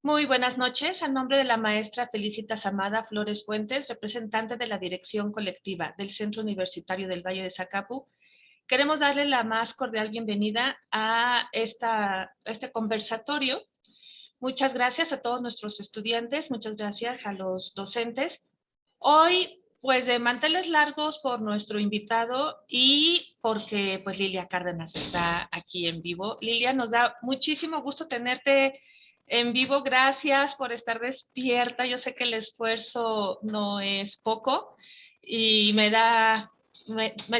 Muy buenas noches. A nombre de la maestra Felicitas Amada Flores Fuentes, representante de la Dirección Colectiva del Centro Universitario del Valle de Zacapu, queremos darle la más cordial bienvenida a este conversatorio. Muchas gracias a todos nuestros estudiantes, muchas gracias a los docentes. Hoy, pues de manteles largos por nuestro invitado y porque pues Lilia Cárdenas está aquí en vivo. Lilia, nos da muchísimo gusto tenerte en vivo. Gracias por estar despierta. Yo sé que el esfuerzo no es poco y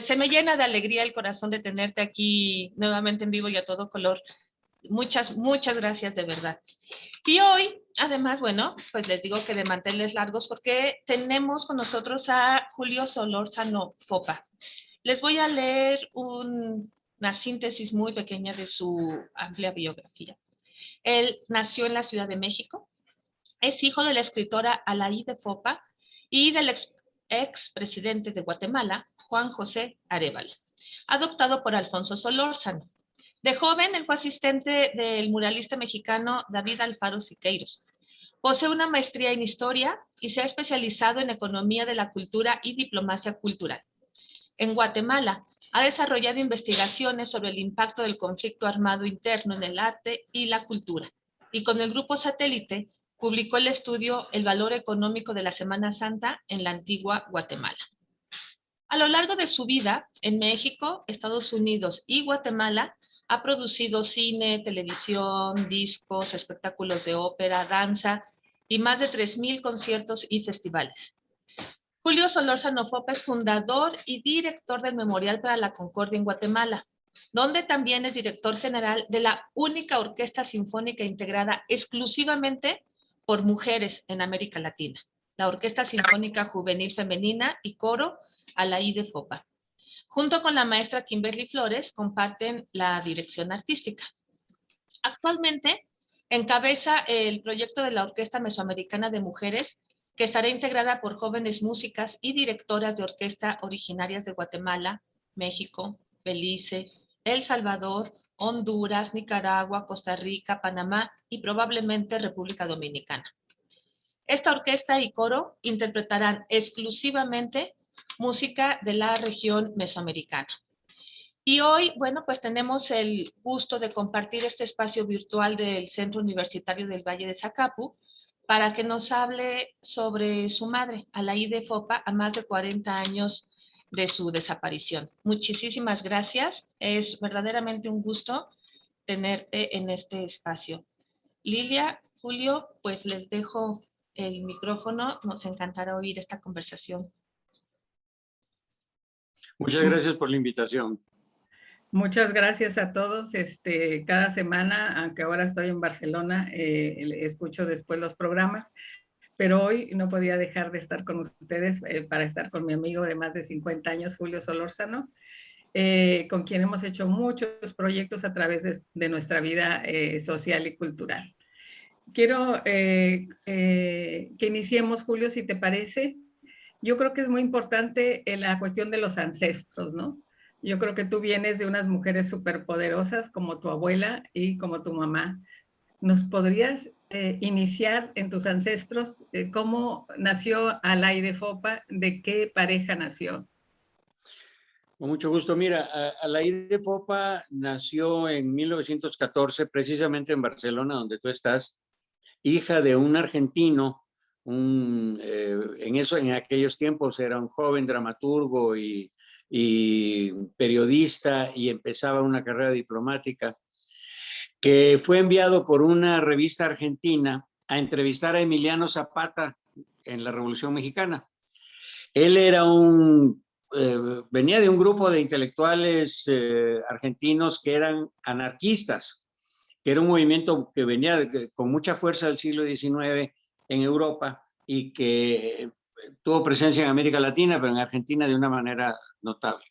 se me llena de alegría el corazón de tenerte aquí nuevamente en vivo y a todo color. Muchas gracias de verdad. Y hoy, además, bueno, pues les digo que de manteles largos porque tenemos con nosotros a Julio Solórzano Fopa. Les voy a leer una síntesis muy pequeña de su amplia biografía. Él nació en la Ciudad de México, es hijo de la escritora Alaíde Fopa y del expresidente de Guatemala, Juan José Arévalo, adoptado por Alfonso Solórzano. De joven, él fue asistente del muralista mexicano David Alfaro Siqueiros. Posee una maestría en historia y se ha especializado en economía de la cultura y diplomacia cultural. En Guatemala, ha desarrollado investigaciones sobre el impacto del conflicto armado interno en el arte y la cultura. Y con el grupo Satélite, publicó el estudio El valor económico de la Semana Santa en la antigua Guatemala. A lo largo de su vida, en México, Estados Unidos y Guatemala, ha producido cine, televisión, discos, espectáculos de ópera, danza y más de 3,000 conciertos y festivales. Julio Solórzano Fopa es fundador y director del Memorial para la Concordia en Guatemala, donde también es director general de la única orquesta sinfónica integrada exclusivamente por mujeres en América Latina, la Orquesta Sinfónica Juvenil Femenina y Coro Alaíde Fopa. Junto con la maestra Kimberly Flores, comparten la dirección artística. Actualmente encabeza el proyecto de la Orquesta Mesoamericana de Mujeres, que estará integrada por jóvenes músicas y directoras de orquesta originarias de Guatemala, México, Belice, El Salvador, Honduras, Nicaragua, Costa Rica, Panamá y probablemente República Dominicana. Esta orquesta y coro interpretarán exclusivamente música de la región mesoamericana. Y hoy, bueno, pues tenemos el gusto de compartir este espacio virtual del Centro Universitario del Valle de Zacapu para que nos hable sobre su madre, Alaíde Fopa, a más de 40 años de su desaparición. Muchísimas gracias. Es verdaderamente un gusto tenerte en este espacio. Lilia, Julio, pues les dejo el micrófono. Nos encantará oír esta conversación. Muchas gracias por la invitación. Muchas gracias a todos. Cada semana, aunque ahora estoy en Barcelona, escucho después los programas, pero hoy no podía dejar de estar con ustedes para estar con mi amigo de más de 50 años, Julio Solórzano, con quien hemos hecho muchos proyectos a través de nuestra vida social y cultural. Quiero que iniciemos, Julio, si te parece. Yo creo que es muy importante la cuestión de los ancestros, ¿no? Yo creo que tú vienes de unas mujeres superpoderosas como tu abuela y como tu mamá. ¿Nos podrías iniciar en tus ancestros cómo nació Alaíde Fopa? ¿De qué pareja nació? Con mucho gusto. Mira, Alaíde Fopa nació en 1914, precisamente en Barcelona, donde tú estás, hija de un argentino, en aquellos tiempos era un joven dramaturgo y periodista y empezaba una carrera diplomática, que fue enviado por una revista argentina a entrevistar a Emiliano Zapata en la Revolución Mexicana. Él era venía de un grupo de intelectuales argentinos que eran anarquistas, que era un movimiento que venía con mucha fuerza del siglo XIX en Europa y que tuvo presencia en América Latina, pero en Argentina de una manera notable.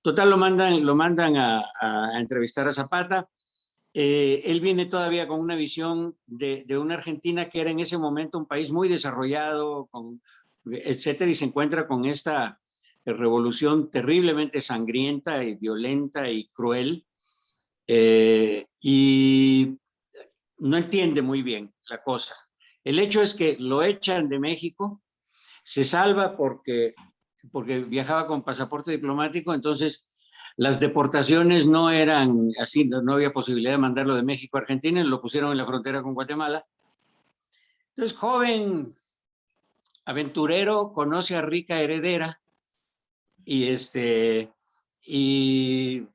Total, lo mandan a entrevistar a Zapata. Él viene todavía con una visión de una Argentina que era en ese momento un país muy desarrollado, etcétera, y se encuentra con esta revolución terriblemente sangrienta y violenta y cruel. Y no entiende muy bien la cosa. El hecho es que lo echan de México, se salva porque viajaba con pasaporte diplomático, entonces las deportaciones no eran así, no había posibilidad de mandarlo de México a Argentina, lo pusieron en la frontera con Guatemala. Entonces, joven aventurero, conoce a Rica Heredera y, y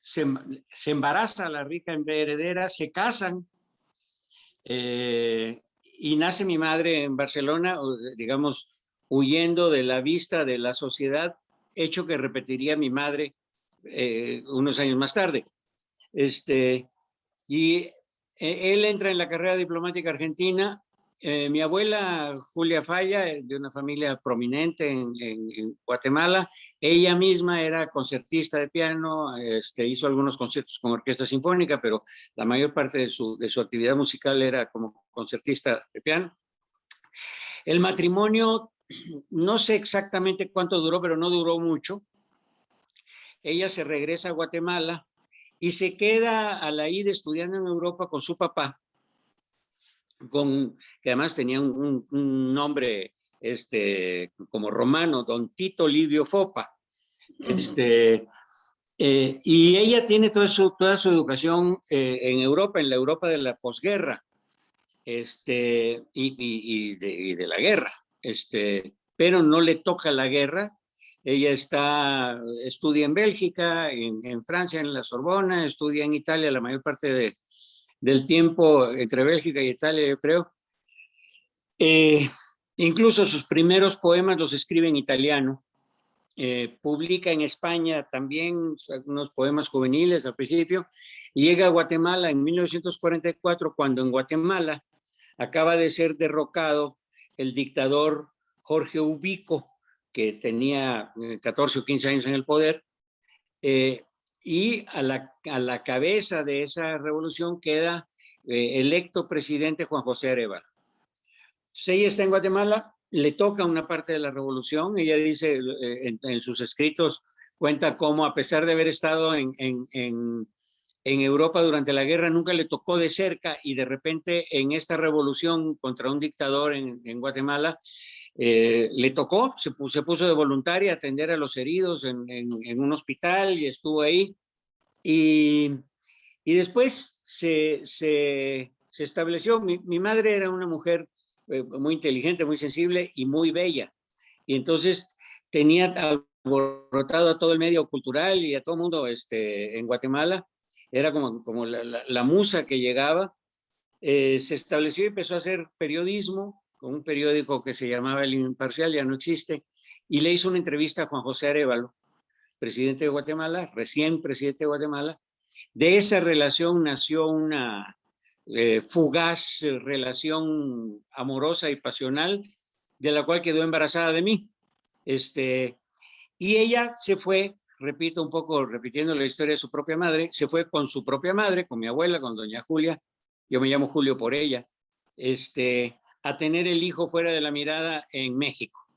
se embaraza a la Rica Heredera, se casan, y nace mi madre en Barcelona, digamos, huyendo de la vista de la sociedad, hecho que repetiría mi madre unos años más tarde. Y él entra en la carrera diplomática argentina. Mi abuela Julia Falla, de una familia prominente en Guatemala, ella misma era concertista de piano, hizo algunos conciertos con orquesta sinfónica, pero la mayor parte de su actividad musical era como concertista de piano. El matrimonio, no sé exactamente cuánto duró, pero no duró mucho. Ella se regresa a Guatemala y se queda a la ida estudiando en Europa con su papá, que además tenía un nombre como romano, don Tito Livio Fopa. Y ella tiene toda su educación en Europa, en la Europa de la posguerra, y de la guerra, pero no le toca la guerra. Ella estudia en Bélgica, en Francia, en la Sorbona, estudia en Italia la mayor parte del tiempo, entre Bélgica y Italia, yo creo. Incluso sus primeros poemas los escribe en italiano. Publica en España también unos poemas juveniles al principio, y llega a Guatemala en 1944, cuando en Guatemala acaba de ser derrocado el dictador Jorge Ubico, que tenía 14 o 15 años en el poder, y a la cabeza de esa revolución queda electo presidente Juan José Arévalo. Entonces ella está en Guatemala, le toca una parte de la revolución. Ella dice en sus escritos, cuenta cómo a pesar de haber estado en Europa durante la guerra, nunca le tocó de cerca, y de repente en esta revolución contra un dictador en Guatemala, le tocó, se puso de voluntaria a atender a los heridos en un hospital, y estuvo ahí. Y después se estableció. Mi madre era una mujer muy inteligente, muy sensible y muy bella. Y entonces tenía alborotado a todo el medio cultural y a todo el mundo en Guatemala. Era como la musa que llegaba. Se estableció y empezó a hacer periodismo con un periódico que se llamaba El Imparcial, ya no existe, y le hizo una entrevista a Juan José Arévalo, presidente de Guatemala, recién presidente de Guatemala. De esa relación nació una fugaz relación amorosa y pasional, de la cual quedó embarazada de mí. Y ella se fue, repito un poco, repitiendo la historia de su propia madre, se fue con su propia madre, con mi abuela, con doña Julia, yo me llamo Julio por ella, a tener el hijo fuera de la mirada en México.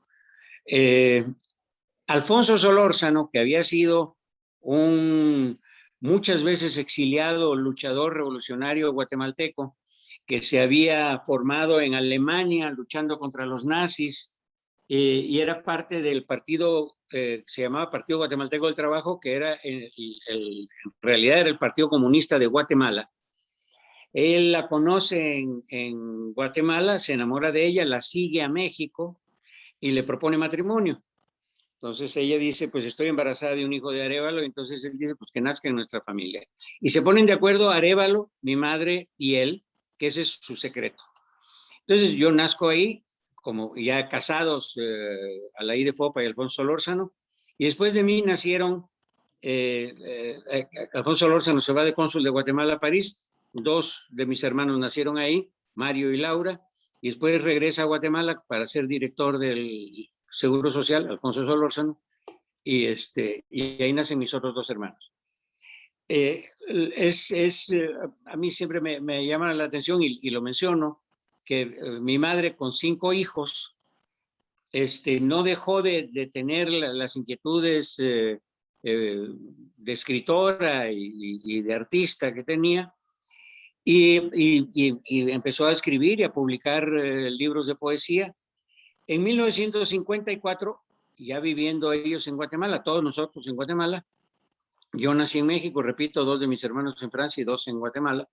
Alfonso Solórzano, que había sido un muchas veces exiliado luchador revolucionario guatemalteco, que se había formado en Alemania luchando contra los nazis, y era parte del partido, se llamaba Partido Guatemalteco del Trabajo, que era en realidad era el Partido Comunista de Guatemala. Él la conoce en Guatemala, se enamora de ella, la sigue a México y le propone matrimonio. Entonces ella dice, pues estoy embarazada de un hijo de Arévalo. Entonces él dice, pues que nazca en nuestra familia. Y se ponen de acuerdo Arévalo, mi madre y él, que ese es su secreto. Entonces yo nazco ahí, como ya casados, Alaí de Fopa y Alfonso Solórzano. Y después de mí nacieron, Alfonso Solórzano se va de cónsul de Guatemala a París. 2 de mis hermanos nacieron ahí, Mario y Laura. Y después regresa a Guatemala para ser director del Seguro Social, Alfonso Solórzano, y ahí nacen mis otros 2 hermanos. A mí siempre me llama la atención, y lo menciono, que mi madre con 5 hijos no dejó de tener las inquietudes de escritora y de artista que tenía, y empezó a escribir y a publicar libros de poesía. En 1954, ya viviendo ellos en Guatemala, todos nosotros en Guatemala, yo nací en México, repito, 2 de mis hermanos en Francia y 2 en Guatemala.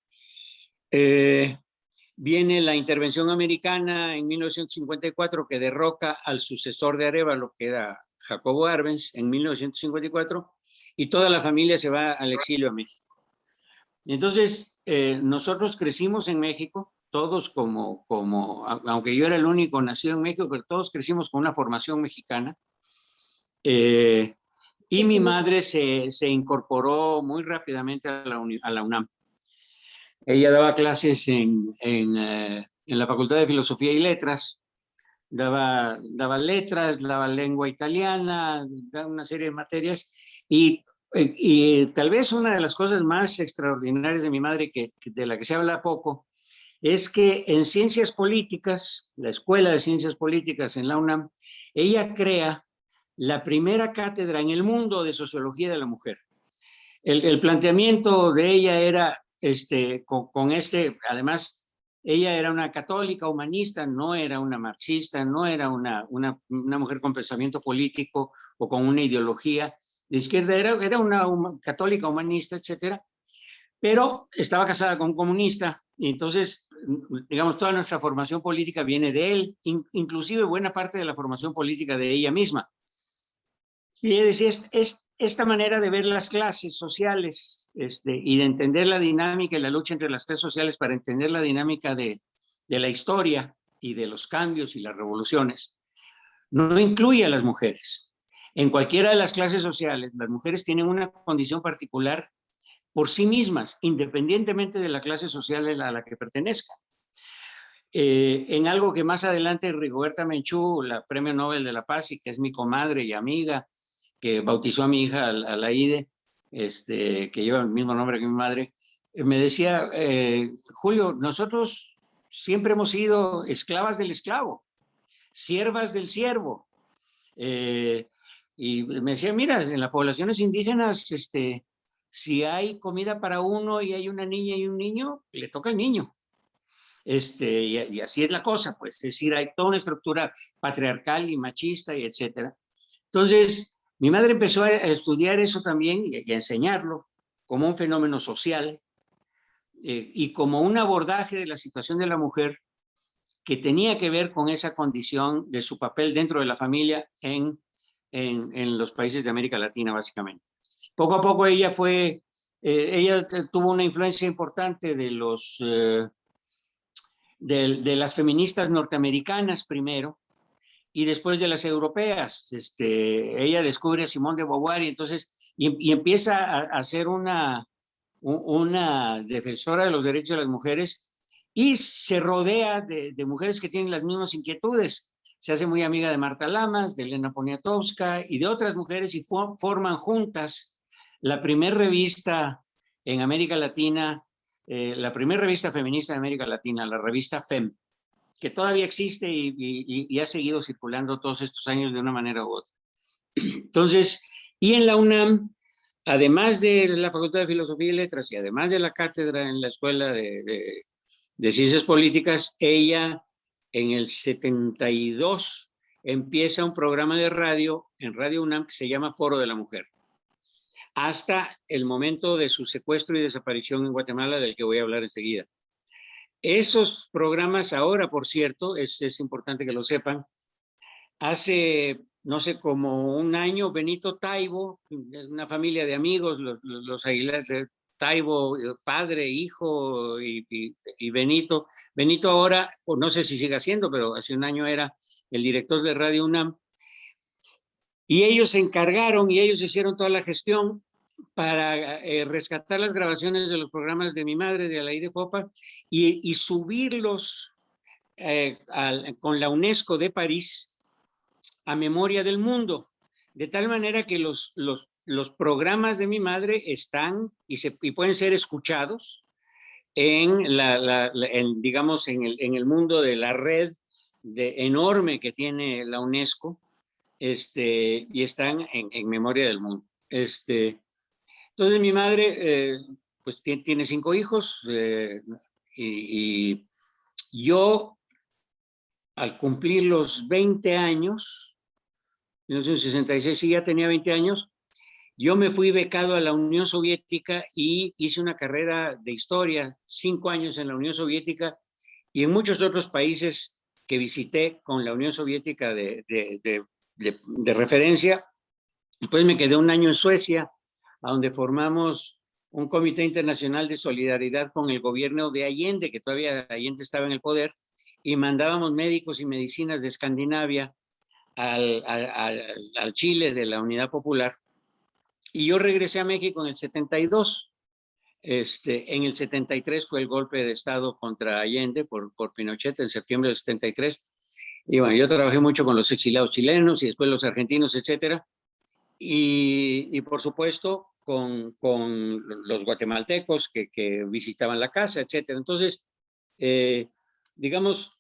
Viene la intervención americana en 1954 que derroca al sucesor de Arévalo, que era Jacobo Arbenz, en 1954, y toda la familia se va al exilio a México. Entonces, nosotros crecimos en México, todos aunque yo era el único nacido en México, pero todos crecimos con una formación mexicana. Y mi madre se incorporó muy rápidamente a la UNAM. Ella daba clases en la Facultad de Filosofía y Letras, daba letras, daba lengua italiana, daba una serie de materias, y tal vez una de las cosas más extraordinarias de mi madre, de la que se habla poco, es que en Ciencias Políticas, la Escuela de Ciencias Políticas en la UNAM, ella crea la primera cátedra en el mundo de sociología de la mujer. El planteamiento de ella era, además, ella era una católica humanista, no era una marxista, no era una mujer con pensamiento político o con una ideología de izquierda, era una católica humanista, etcétera, pero estaba casada con un comunista, y entonces, digamos, toda nuestra formación política viene de él, inclusive buena parte de la formación política de ella misma. Y ella decía, esta manera de ver las clases sociales y de entender la dinámica y la lucha entre las clases sociales para entender la dinámica de la historia y de los cambios y las revoluciones, no incluye a las mujeres. En cualquiera de las clases sociales, las mujeres tienen una condición particular por sí mismas, independientemente de la clase social a la que pertenezcan. En algo que más adelante Rigoberta Menchú, la Premio Nobel de la Paz, y que es mi comadre y amiga, que bautizó a mi hija, a la Ide, que lleva el mismo nombre que mi madre, me decía, Julio, nosotros siempre hemos sido esclavas del esclavo, siervas del siervo. Y me decía, mira, en las poblaciones indígenas, si hay comida para uno y hay una niña y un niño, le toca al niño. Y así es la cosa, pues, es decir, hay toda una estructura patriarcal y machista y etcétera. Entonces, mi madre empezó a estudiar eso también y a enseñarlo como un fenómeno social y como un abordaje de la situación de la mujer que tenía que ver con esa condición de su papel dentro de la familia en los países de América Latina, básicamente. Poco a poco ella tuvo una influencia importante de las feministas norteamericanas primero, y después de las europeas. Ella descubre a Simone de Beauvoir y empieza a ser una defensora de los derechos de las mujeres y se rodea de mujeres que tienen las mismas inquietudes. Se hace muy amiga de Marta Lamas, de Elena Poniatowska y de otras mujeres y forman juntas la primera revista en América Latina, la primera revista feminista de América Latina, la revista FEM, que todavía existe y ha seguido circulando todos estos años de una manera u otra. Entonces, y en la UNAM, además de la Facultad de Filosofía y Letras y además de la cátedra en la Escuela de Ciencias Políticas, ella en el 72 empieza un programa de radio en Radio UNAM que se llama Foro de la Mujer, hasta el momento de su secuestro y desaparición en Guatemala, del que voy a hablar enseguida. Esos programas ahora, por cierto, es importante que lo sepan, hace, no sé, como un año, Benito Taibo, una familia de amigos, los Aguilar, Taibo, padre, hijo y Benito. Benito ahora, o no sé si sigue haciendo, pero hace un año era el director de Radio UNAM. Y ellos se encargaron y ellos hicieron toda la gestión para rescatar las grabaciones de los programas de mi madre, de Alaide Fopa, y subirlos con la UNESCO de París a memoria del mundo, de tal manera que los programas de mi madre están y pueden ser escuchados digamos, en el mundo de la red enorme que tiene la UNESCO, y están en memoria del mundo. Entonces mi madre pues tiene 5 hijos y yo, al cumplir los 20 años, en 1966, sí, ya tenía 20 años, yo me fui becado a la Unión Soviética y hice una carrera de historia, 5 años en la Unión Soviética y en muchos otros países que visité con la Unión Soviética de referencia. Después me quedé un año en Suecia, a donde formamos un comité internacional de solidaridad con el gobierno de Allende, que todavía Allende estaba en el poder, y mandábamos médicos y medicinas de Escandinavia al Chile de la Unidad Popular. Y yo regresé a México en el 72. En el 73 fue el golpe de Estado contra Allende por Pinochet, en septiembre del 73. Y bueno, yo trabajé mucho con los exiliados chilenos y después los argentinos, etcétera. Y por supuesto con los guatemaltecos que visitaban la casa, etcétera. Entonces, digamos,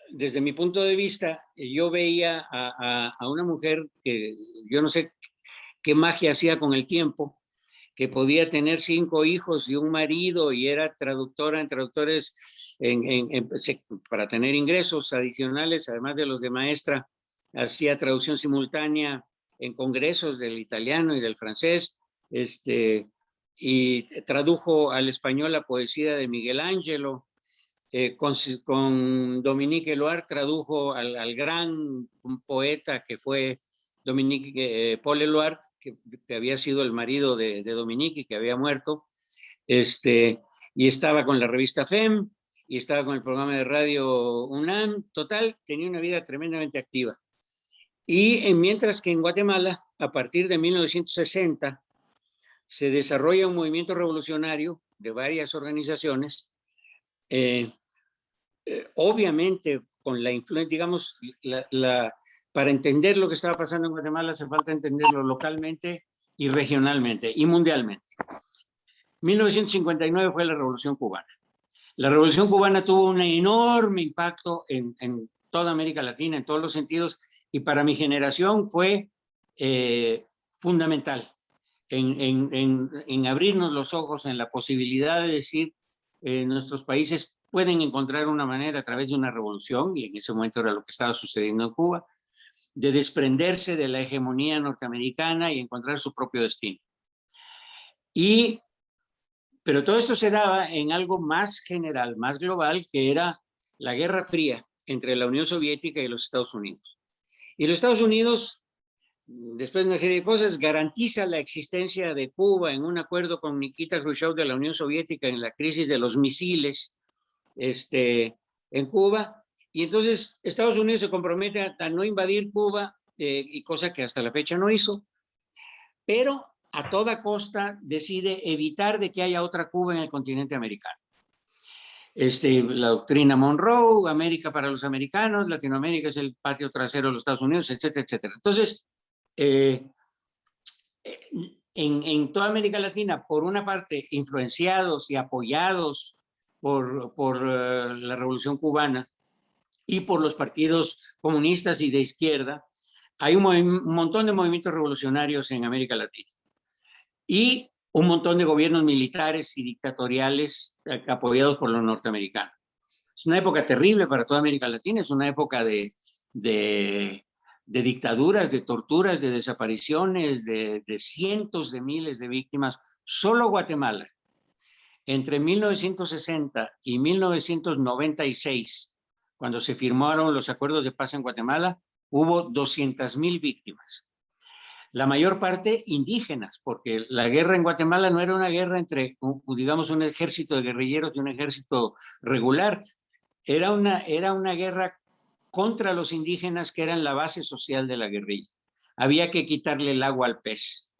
desde mi punto de vista, yo veía a una mujer que yo no sé qué magia hacía con el tiempo, que podía tener 5 hijos y un marido y era traductora en traductores para tener ingresos adicionales, además de los de maestra, hacía traducción simultánea en congresos del italiano y del francés, y tradujo al español la poesía de Miguel Ángelo. Con Dominique Éluard tradujo al gran poeta que fue Paul Éluard, que había sido el marido de Dominique y que había muerto, y estaba con la revista FEM, y estaba con el programa de radio UNAM. Total, tenía una vida tremendamente activa. Y mientras que en Guatemala, a partir de 1960, se desarrolla un movimiento revolucionario de varias organizaciones, obviamente con la influencia, digamos, para entender lo que estaba pasando en Guatemala hace falta entenderlo localmente y regionalmente y mundialmente. 1959 fue la Revolución Cubana. La Revolución Cubana tuvo un enorme impacto en toda América Latina, en todos los sentidos, y para mi generación fue fundamental en abrirnos los ojos en la posibilidad de decir nuestros países pueden encontrar una manera a través de una revolución, y en ese momento era lo que estaba sucediendo en Cuba, de desprenderse de la hegemonía norteamericana y encontrar su propio destino. Pero todo esto se daba en algo más general, más global, que era la Guerra Fría entre la Unión Soviética y los Estados Unidos. Y los Estados Unidos, después de una serie de cosas, garantiza la existencia de Cuba en un acuerdo con Nikita Khrushchev de la Unión Soviética en la crisis de los misiles en Cuba. Y entonces Estados Unidos se compromete a no invadir Cuba, y cosa que hasta la fecha no hizo, pero a toda costa decide evitar de que haya otra Cuba en el continente americano. La doctrina Monroe, América para los americanos, Latinoamérica es el patio trasero de los Estados Unidos, etcétera, etcétera. Entonces, en toda América Latina, por una parte, influenciados y apoyados por la Revolución Cubana y por los partidos comunistas y de izquierda, hay un montón de movimientos revolucionarios en América Latina. Y un montón de gobiernos militares y dictatoriales apoyados por los norteamericanos. Es una época terrible para toda América Latina, es una época de dictaduras, de torturas, de desapariciones, de cientos de miles de víctimas. Solo Guatemala, entre 1960 y 1996, cuando se firmaron los acuerdos de paz en Guatemala, hubo 200,000 víctimas. La mayor parte indígenas, porque la guerra en Guatemala no era una guerra entre, digamos, un ejército de guerrilleros y un ejército regular. Era una guerra contra los indígenas, que eran la base social de la guerrilla. Había que quitarle el agua al pez.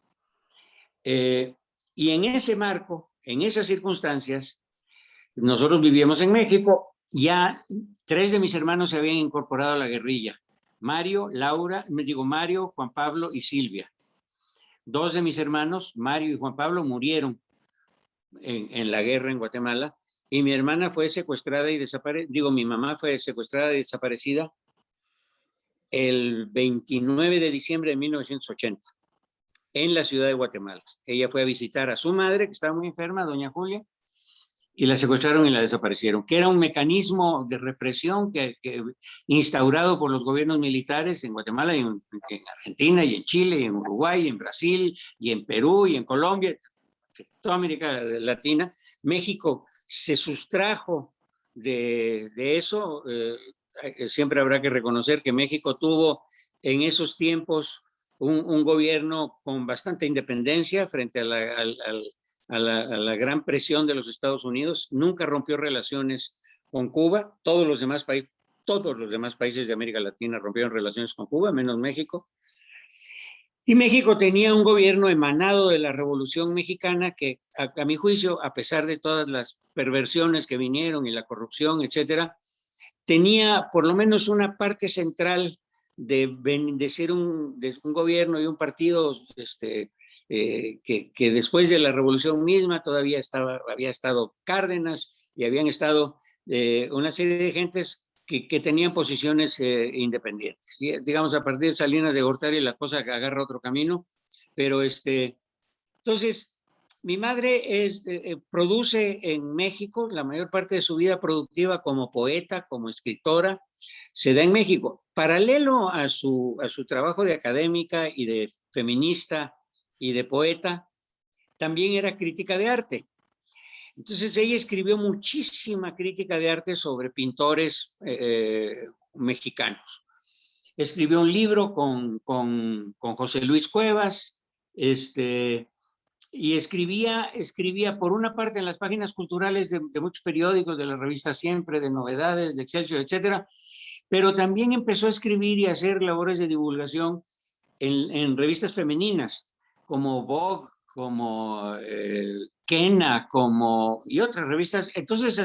Y en ese marco, en esas circunstancias, nosotros vivíamos en México. Ya 3 de mis hermanos se habían incorporado a la guerrilla. Mario, Juan Pablo y Silvia. 2 de mis hermanos, Mario y Juan Pablo, murieron en la guerra en Guatemala, y mi hermana fue secuestrada y mi mamá fue secuestrada y desaparecida el 29 de diciembre de 1980. en la ciudad de Guatemala. Ella fue a visitar a su madre, que estaba muy enferma, doña Julia, y la secuestraron y la desaparecieron, que era un mecanismo de represión que instaurado por los gobiernos militares en Guatemala, y en Argentina, y en Chile, y en Uruguay, y en Brasil, y en Perú, y en Colombia, toda América Latina. México se sustrajo de eso. Siempre habrá que reconocer que México tuvo en esos tiempos un gobierno con bastante independencia frente a la gran presión de los Estados Unidos. Nunca rompió relaciones con Cuba. Todos los demás países de América Latina rompieron relaciones con Cuba, menos México. Y México tenía un gobierno emanado de la Revolución Mexicana que, a mi juicio, a pesar de todas las perversiones que vinieron y la corrupción, etcétera, tenía por lo menos una parte central de ser un gobierno y un partido que después de la Revolución misma todavía había estado Cárdenas y habían estado una serie de gentes que tenían posiciones independientes. Y, digamos, a partir de Salinas de Gortari la cosa agarra otro camino, pero entonces mi madre produce en México. La mayor parte de su vida productiva como poeta, como escritora, se da en México. Paralelo a su trabajo de académica y de feminista y de poeta, también era crítica de arte. Entonces ella escribió muchísima crítica de arte sobre pintores mexicanos. Escribió un libro con José Luis Cuevas, y escribía por una parte en las páginas culturales de muchos periódicos, de la revista Siempre, de Novedades, de Excelsior, etcétera, pero también empezó a escribir y a hacer labores de divulgación en revistas femeninas, como Vogue, como Kena, y otras revistas. Entonces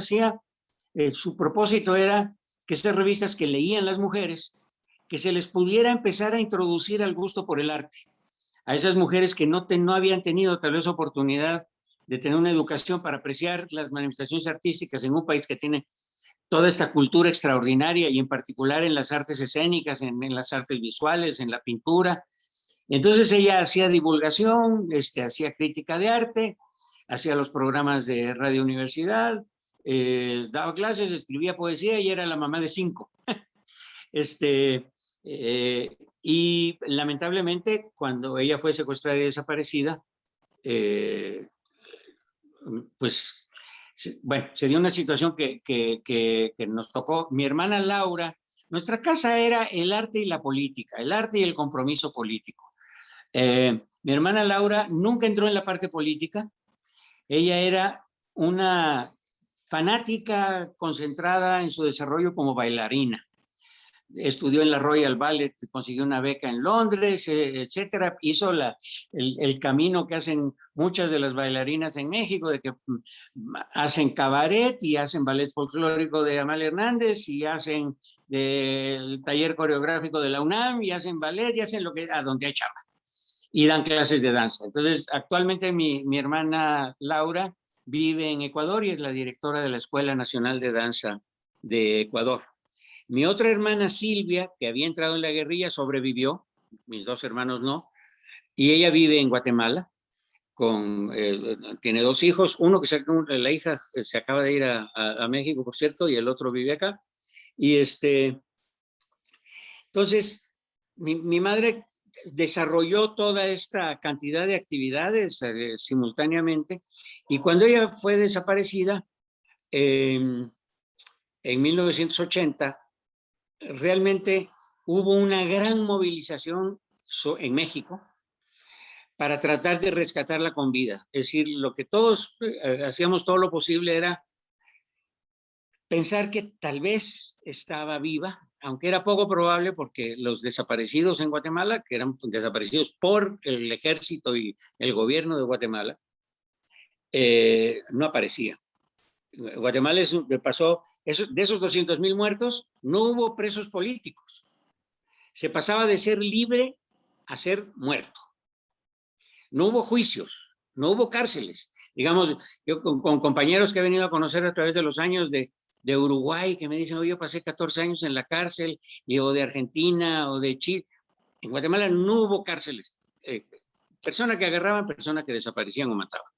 su propósito era que esas revistas que leían las mujeres, que se les pudiera empezar a introducir al gusto por el arte. A esas mujeres que no habían tenido tal vez oportunidad de tener una educación para apreciar las manifestaciones artísticas en un país que tiene toda esta cultura extraordinaria, y en particular en las artes escénicas, en las artes visuales, en la pintura. Entonces ella hacía divulgación, hacía crítica de arte, hacía los programas de Radio Universidad, daba clases, escribía poesía y era la mamá de 5. Y lamentablemente, cuando ella fue secuestrada y desaparecida, pues, bueno, se dio una situación que nos tocó. Mi hermana Laura, nuestra casa era el arte y la política, el arte y el compromiso político. Mi hermana Laura nunca entró en la parte política. Ella era una fanática concentrada en su desarrollo como bailarina. Estudió en la Royal Ballet, consiguió una beca en Londres, etcétera. Hizo el camino que hacen muchas de las bailarinas en México, de que hacen cabaret y hacen ballet folclórico de Amalia Hernández, y hacen el taller coreográfico de la UNAM, y hacen ballet, y hacen a donde hay chamba, y dan clases de danza. Entonces, actualmente mi hermana Laura vive en Ecuador y es la directora de la Escuela Nacional de Danza de Ecuador. Mi otra hermana Silvia, que había entrado en la guerrilla, sobrevivió. Mis 2 hermanos no. Y ella vive en Guatemala. Tiene 2 hijos. Uno la hija se acaba de ir a México, por cierto, y el otro vive acá. Y entonces, mi madre desarrolló toda esta cantidad de actividades simultáneamente. Y cuando ella fue desaparecida, en 1980, realmente hubo una gran movilización en México para tratar de rescatarla con vida. Es decir, lo que todos hacíamos todo lo posible era pensar que tal vez estaba viva, aunque era poco probable, porque los desaparecidos en Guatemala, que eran desaparecidos por el ejército y el gobierno de Guatemala, no aparecían. Guatemala pasó, de esos 200,000 muertos, no hubo presos políticos. Se pasaba de ser libre a ser muerto. No hubo juicios, no hubo cárceles. Digamos, yo con compañeros que he venido a conocer a través de los años de Uruguay, que me dicen, oye, yo pasé 14 años en la cárcel, o de Argentina, o de Chile. En Guatemala no hubo cárceles. persona que agarraban, persona que desaparecían o mataban.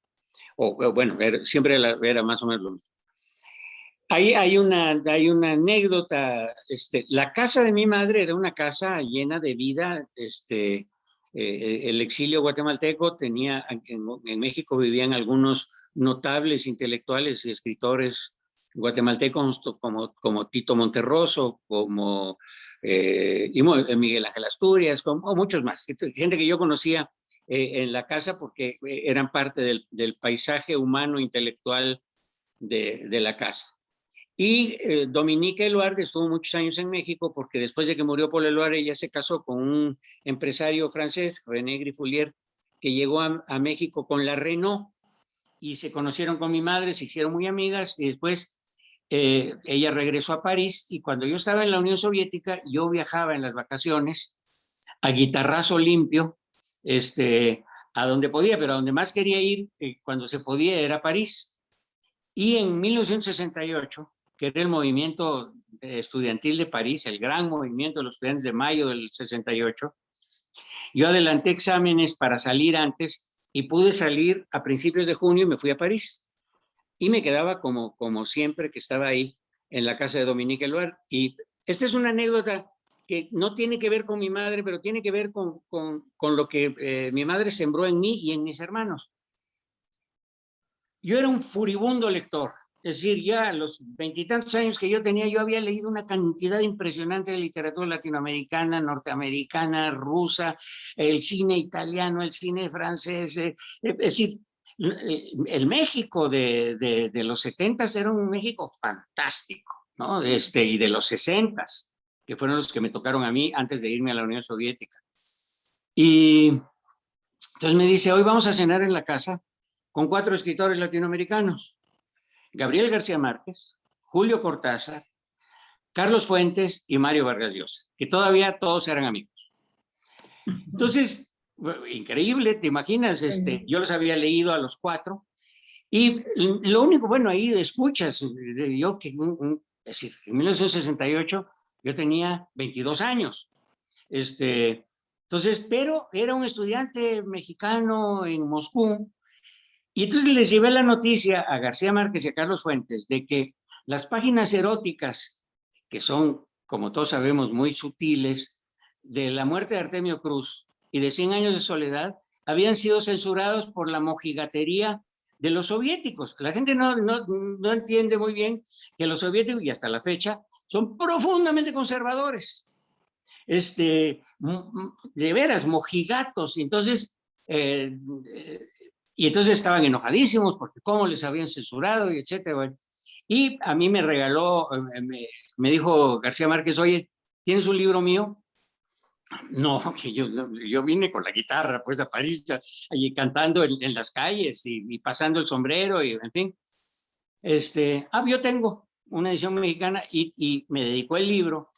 Bueno, siempre era más o menos lo mismo. Hay una anécdota. La casa de mi madre era una casa llena de vida. El exilio guatemalteco tenía, en México vivían algunos notables intelectuales y escritores guatemaltecos como Tito Monterroso, como Miguel Ángel Asturias, como muchos más. Gente que yo conocía en la casa porque eran parte del paisaje humano intelectual de la casa. Y Dominique Eluard estuvo muchos años en México porque después de que murió Paul Eluard, ella se casó con un empresario francés, René Griffulier, que llegó a México con la Renault y se conocieron con mi madre, se hicieron muy amigas y después ella regresó a París y cuando yo estaba en la Unión Soviética, yo viajaba en las vacaciones a guitarrazo limpio, a donde podía, pero a donde más quería ir cuando se podía era París. Y en 1968, que era el movimiento estudiantil de París, el gran movimiento de los estudiantes de mayo del 68, yo adelanté exámenes para salir antes y pude salir a principios de junio y me fui a París. Y me quedaba como siempre que estaba ahí en la casa de Dominique Eluard. Y esta es una anécdota que no tiene que ver con mi madre, pero tiene que ver con lo que mi madre sembró en mí y en mis hermanos. Yo era un furibundo lector, es decir, ya a los 20 y tantos años que yo tenía, yo había leído una cantidad impresionante de literatura latinoamericana, norteamericana, rusa, el cine italiano, el cine francés, es decir, el México de los 70s era un México fantástico, ¿no? Y de los 60s, que fueron los que me tocaron a mí antes de irme a la Unión Soviética. Y entonces me dice, hoy vamos a cenar en la casa con 4 escritores latinoamericanos: Gabriel García Márquez, Julio Cortázar, Carlos Fuentes y Mario Vargas Llosa, que todavía todos eran amigos. Entonces, increíble, ¿te imaginas? Yo los había leído a los 4 y lo único, bueno, ahí escuchas, yo que, es decir, en 1968 yo tenía 22 años. Entonces, pero era un estudiante mexicano en Moscú. Y entonces les llevé la noticia a García Márquez y a Carlos Fuentes de que las páginas eróticas, que son, como todos sabemos, muy sutiles, de La muerte de Artemio Cruz y de 100 años de soledad, habían sido censurados por la mojigatería de los soviéticos. La gente no entiende muy bien que los soviéticos, y hasta la fecha, son profundamente conservadores. De veras, mojigatos. Entonces, y entonces estaban enojadísimos porque cómo les habían censurado y etcétera. Bueno, y a mí me regaló, me dijo García Márquez, oye, ¿tienes un libro mío? No, que yo vine con la guitarra pues a París, allí cantando en las calles y pasando el sombrero y en fin. Yo tengo una edición mexicana y me dedicó el libro.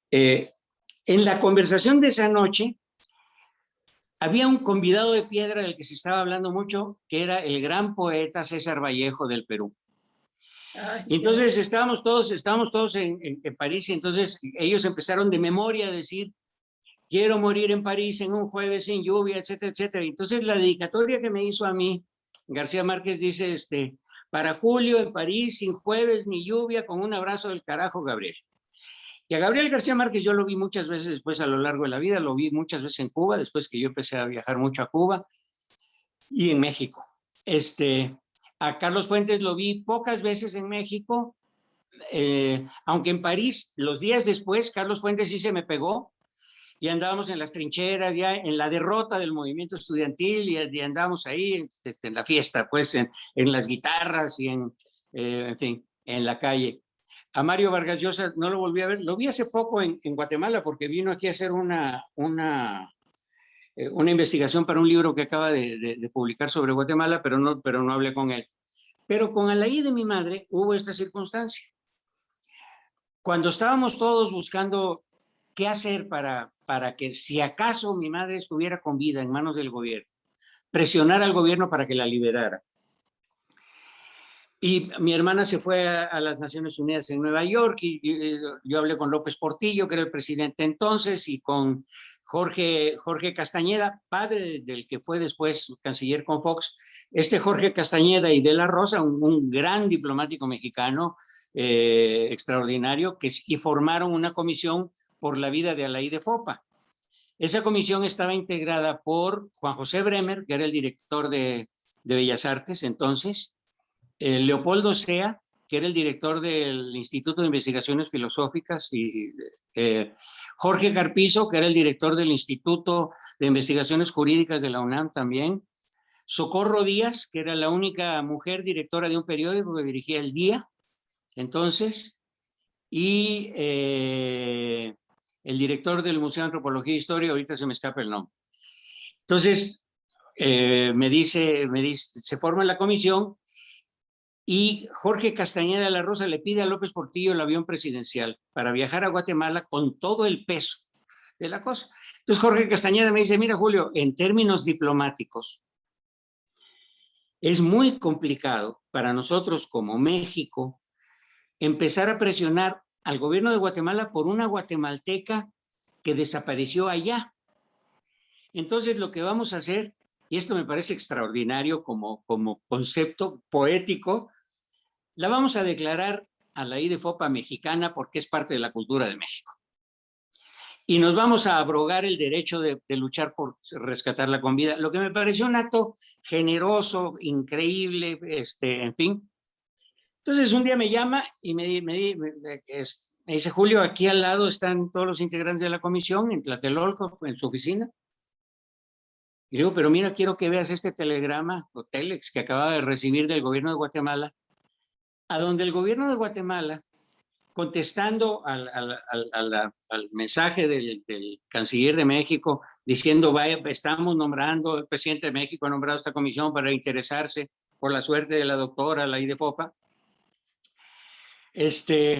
En la conversación de esa noche, había un convidado de piedra del que se estaba hablando mucho, que era el gran poeta César Vallejo del Perú. Y entonces estábamos todos en París y entonces ellos empezaron de memoria a decir, quiero morir en París en un jueves sin lluvia, etcétera, etcétera. Entonces la dedicatoria que me hizo a mí, García Márquez dice, para julio en París sin jueves ni lluvia, con un abrazo del carajo, Gabriel. Y a Gabriel García Márquez yo lo vi muchas veces después a lo largo de la vida, lo vi muchas veces en Cuba, después que yo empecé a viajar mucho a Cuba y en México. A Carlos Fuentes lo vi pocas veces en México, aunque en París, los días después, Carlos Fuentes sí se me pegó y andábamos en las trincheras, ya en la derrota del movimiento estudiantil y andábamos ahí en la fiesta, pues en las guitarras y en fin, en la calle. A Mario Vargas Llosa no lo volví a ver, lo vi hace poco en Guatemala porque vino aquí a hacer una investigación para un libro que acaba de publicar sobre Guatemala, pero no hablé con él. Pero con Alaí de mi madre hubo esta circunstancia. Cuando estábamos todos buscando qué hacer para que si acaso mi madre estuviera con vida en manos del gobierno, presionar al gobierno para que la liberara. Y mi hermana se fue a las Naciones Unidas en Nueva York y yo hablé con López Portillo, que era el presidente entonces, y con Jorge Castañeda, padre del que fue después canciller con Fox. Jorge Castañeda y de la Rosa, un gran diplomático mexicano extraordinario, y formaron una comisión por la vida de Alaí de Fopa. Esa comisión estaba integrada por Juan José Bremer, que era el director de Bellas Artes entonces, Leopoldo Sea, que era el director del Instituto de Investigaciones Filosóficas, y Jorge Carpizo, que era el director del Instituto de Investigaciones Jurídicas de la UNAM también, Socorro Díaz, que era la única mujer directora de un periódico que dirigía El Día, entonces, y el director del Museo de Antropología e Historia, ahorita se me escapa el nombre. Entonces, me dice, se forma la comisión y Jorge Castañeda de la Rosa le pide a López Portillo el avión presidencial para viajar a Guatemala con todo el peso de la cosa. Entonces Jorge Castañeda me dice, mira Julio, en términos diplomáticos, es muy complicado para nosotros como México empezar a presionar al gobierno de Guatemala por una guatemalteca que desapareció allá. Entonces lo que vamos a hacer, y esto me parece extraordinario como concepto poético, la vamos a declarar Alaí de Fopa mexicana porque es parte de la cultura de México. Y nos vamos a abrogar el derecho de luchar por rescatarla con vida, lo que me pareció un acto generoso, increíble, en fin. Entonces un día me llama y me dice, Julio, aquí al lado están todos los integrantes de la comisión, en Tlatelolco, en su oficina. Y digo, pero mira, quiero que veas este telegrama o telex que acaba de recibir del gobierno de Guatemala, a donde el gobierno de Guatemala, contestando al mensaje del canciller de México, diciendo, vaya, estamos nombrando, el presidente de México ha nombrado esta comisión para interesarse por la suerte de la doctora Alaí de Fopa.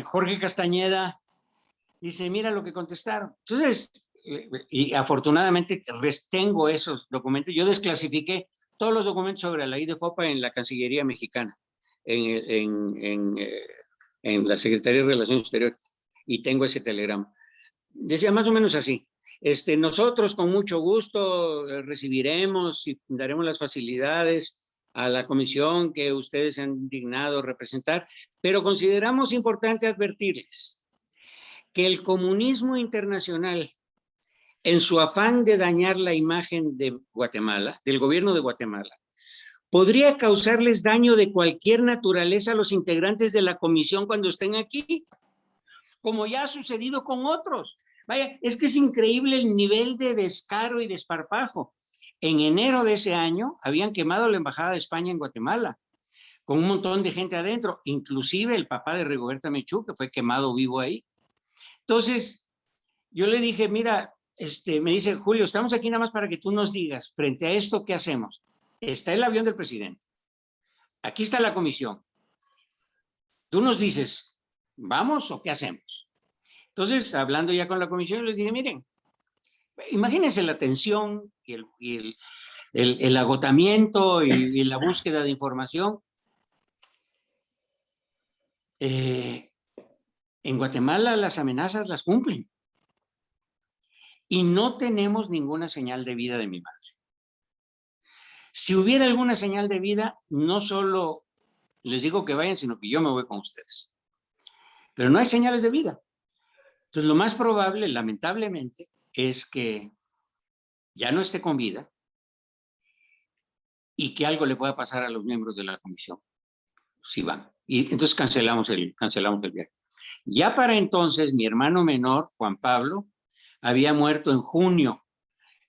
Jorge Castañeda dice, mira lo que contestaron. Entonces, y afortunadamente tengo esos documentos. Yo desclasifiqué todos los documentos sobre Alaí de Fopa en la Cancillería mexicana, en la Secretaría de Relaciones Exteriores, y tengo ese telegrama. Decía más o menos así, nosotros con mucho gusto recibiremos y daremos las facilidades a la comisión que ustedes han dignado representar, pero consideramos importante advertirles que el comunismo internacional, en su afán de dañar la imagen de Guatemala, del gobierno de Guatemala, podría causarles daño de cualquier naturaleza a los integrantes de la comisión cuando estén aquí, como ya ha sucedido con otros. Vaya, es que es increíble el nivel de descaro y desparpajo. En enero de ese año habían quemado la embajada de España en Guatemala, con un montón de gente adentro, inclusive el papá de Rigoberta Menchú, que fue quemado vivo ahí. Entonces, yo le dije, mira, me dice, Julio, estamos aquí nada más para que tú nos digas, frente a esto, ¿qué hacemos? Está el avión del presidente. Aquí está la comisión. Tú nos dices, ¿vamos o qué hacemos? Entonces, hablando ya con la comisión, les dije, miren, imagínense la tensión y el agotamiento y la búsqueda de información. En Guatemala las amenazas las cumplen. Y no tenemos ninguna señal de vida de mi madre. Si hubiera alguna señal de vida, no solo les digo que vayan, sino que yo me voy con ustedes. Pero no hay señales de vida. Entonces, lo más probable, lamentablemente, es que ya no esté con vida y que algo le pueda pasar a los miembros de la comisión, si van. Y entonces cancelamos el viaje. Ya para entonces, mi hermano menor, Juan Pablo, había muerto en junio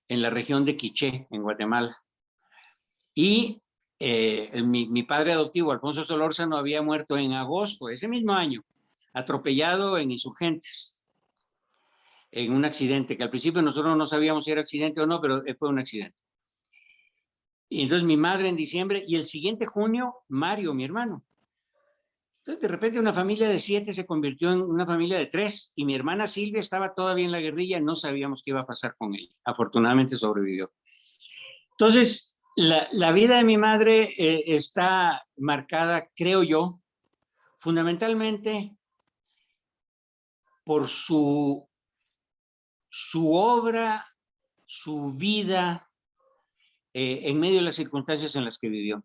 en la región de Quiché, en Guatemala. Y mi padre adoptivo, Alfonso Solórzano, había muerto en agosto, ese mismo año, atropellado en Insurgentes, en un accidente, que al principio nosotros no sabíamos si era accidente o no, pero fue un accidente. Y entonces mi madre en diciembre, y el siguiente junio, Mario, mi hermano. Entonces de repente una familia de 7 se convirtió en una familia de 3, y mi hermana Silvia estaba todavía en la guerrilla, no sabíamos qué iba a pasar con ella. Afortunadamente sobrevivió. Entonces, la vida de mi madre está marcada, creo yo, fundamentalmente por su obra su vida en medio de las circunstancias en las que vivió.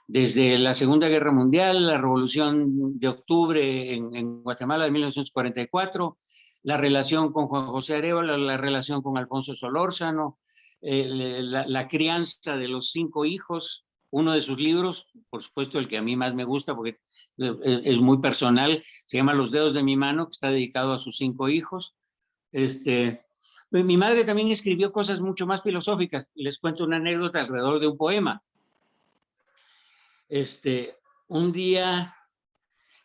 Desde la Segunda Guerra Mundial, la Revolución de Octubre en Guatemala de 1944, la relación con Juan José Arévalo, la relación con Alfonso Solórzano, la crianza de los 5 hijos, uno de sus libros, por supuesto el que a mí más me gusta porque es muy personal, se llama Los dedos de mi mano, que está dedicado a sus 5 hijos. Mi madre también escribió cosas mucho más filosóficas. Les cuento una anécdota alrededor de un poema. Un día,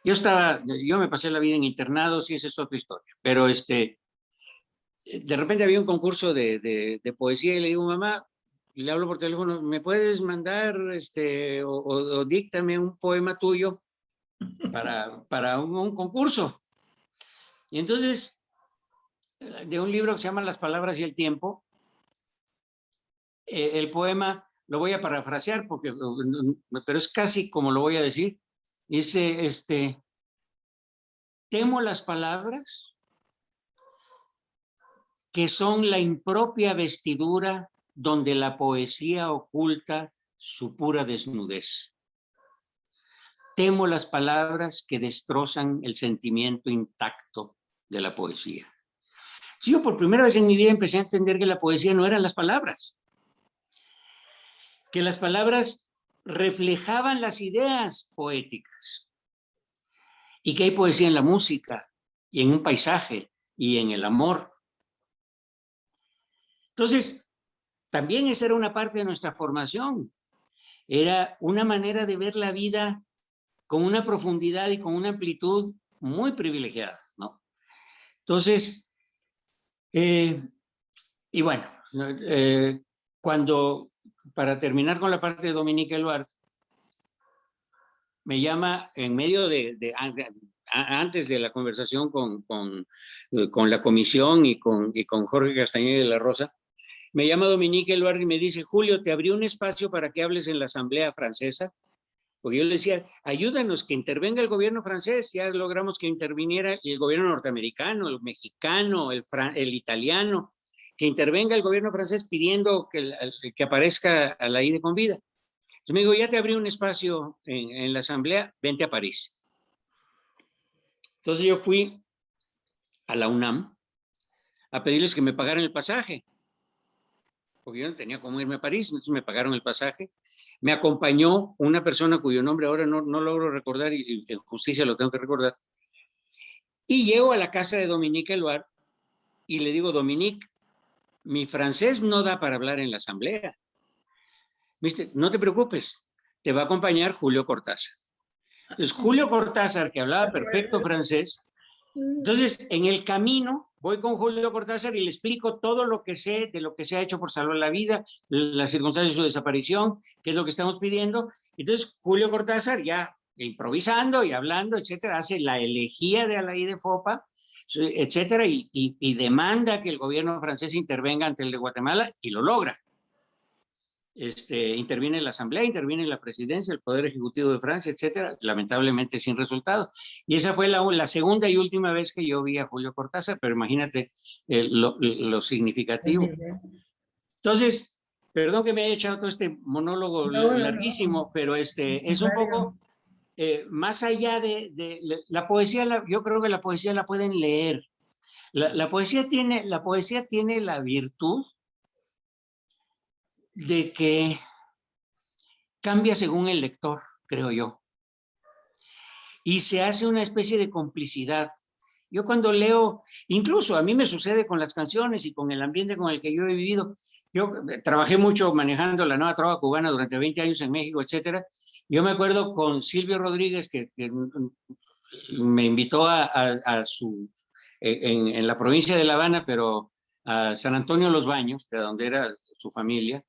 yo me pasé la vida en internados y esa es otra historia, pero de repente había un concurso de poesía y le digo, mamá, le hablo por teléfono, ¿me puedes mandar o díctame un poema tuyo para un concurso? Y entonces, de un libro que se llama Las palabras y el tiempo, el poema, lo voy a parafrasear, pero es casi como lo voy a decir, dice, temo las palabras que son la impropia vestidura donde la poesía oculta su pura desnudez. Temo las palabras que destrozan el sentimiento intacto de la poesía. Yo por primera vez en mi vida empecé a entender que la poesía no eran las palabras, que las palabras reflejaban las ideas poéticas y que hay poesía en la música y en un paisaje y en el amor. Entonces, también esa era una parte de nuestra formación. Era una manera de ver la vida con una profundidad y con una amplitud muy privilegiada, ¿no? Entonces, y bueno, para terminar con la parte de Dominique Eluard, me llama en medio antes de la conversación con la comisión y con Jorge Castañeda de la Rosa, me llama Dominique Eluard y me dice, Julio, te abrí un espacio para que hables en la Asamblea Francesa, porque yo le decía, ayúdanos, que intervenga el gobierno francés, ya logramos que interviniera el gobierno norteamericano, el mexicano, el italiano, que intervenga el gobierno francés pidiendo que aparezca Alaíde con vida. Entonces me dijo, ya te abrí un espacio en la Asamblea, vente a París. Entonces yo fui a la UNAM a pedirles que me pagaran el pasaje, porque yo no tenía cómo irme a París, entonces me pagaron el pasaje. Me acompañó una persona cuyo nombre ahora no logro recordar y en justicia lo tengo que recordar. Y llego a la casa de Dominique Eluard y le digo, Dominique, mi francés no da para hablar en la Asamblea. ¿Viste? No te preocupes, te va a acompañar Julio Cortázar. Entonces, Julio Cortázar, que hablaba perfecto francés, entonces en el camino voy con Julio Cortázar y le explico todo lo que sé de lo que se ha hecho por salvar la vida, las circunstancias de su desaparición, qué es lo que estamos pidiendo. Entonces Julio Cortázar, ya improvisando y hablando, etcétera, hace la elegía de Alaíde Fopa, etcétera, y demanda que el gobierno francés intervenga ante el de Guatemala y lo logra. Interviene la Asamblea, interviene la Presidencia, el Poder Ejecutivo de Francia, etcétera, lamentablemente sin resultados. Y esa fue la segunda y última vez que yo vi a Julio Cortázar, pero imagínate lo significativo. Entonces, perdón que me haya echado todo este monólogo larguísimo, pero es un poco más allá de la poesía. Yo creo que la poesía la pueden leer. La poesía tiene la virtud de que cambia según el lector, creo yo. Y se hace una especie de complicidad. Yo cuando leo, incluso a mí me sucede con las canciones y con el ambiente con el que yo he vivido. Yo trabajé mucho manejando la nueva trova cubana durante 20 años en México, etcétera. Yo me acuerdo con Silvio Rodríguez, que me invitó en la provincia de La Habana, pero a San Antonio Los Baños, de donde era su familia.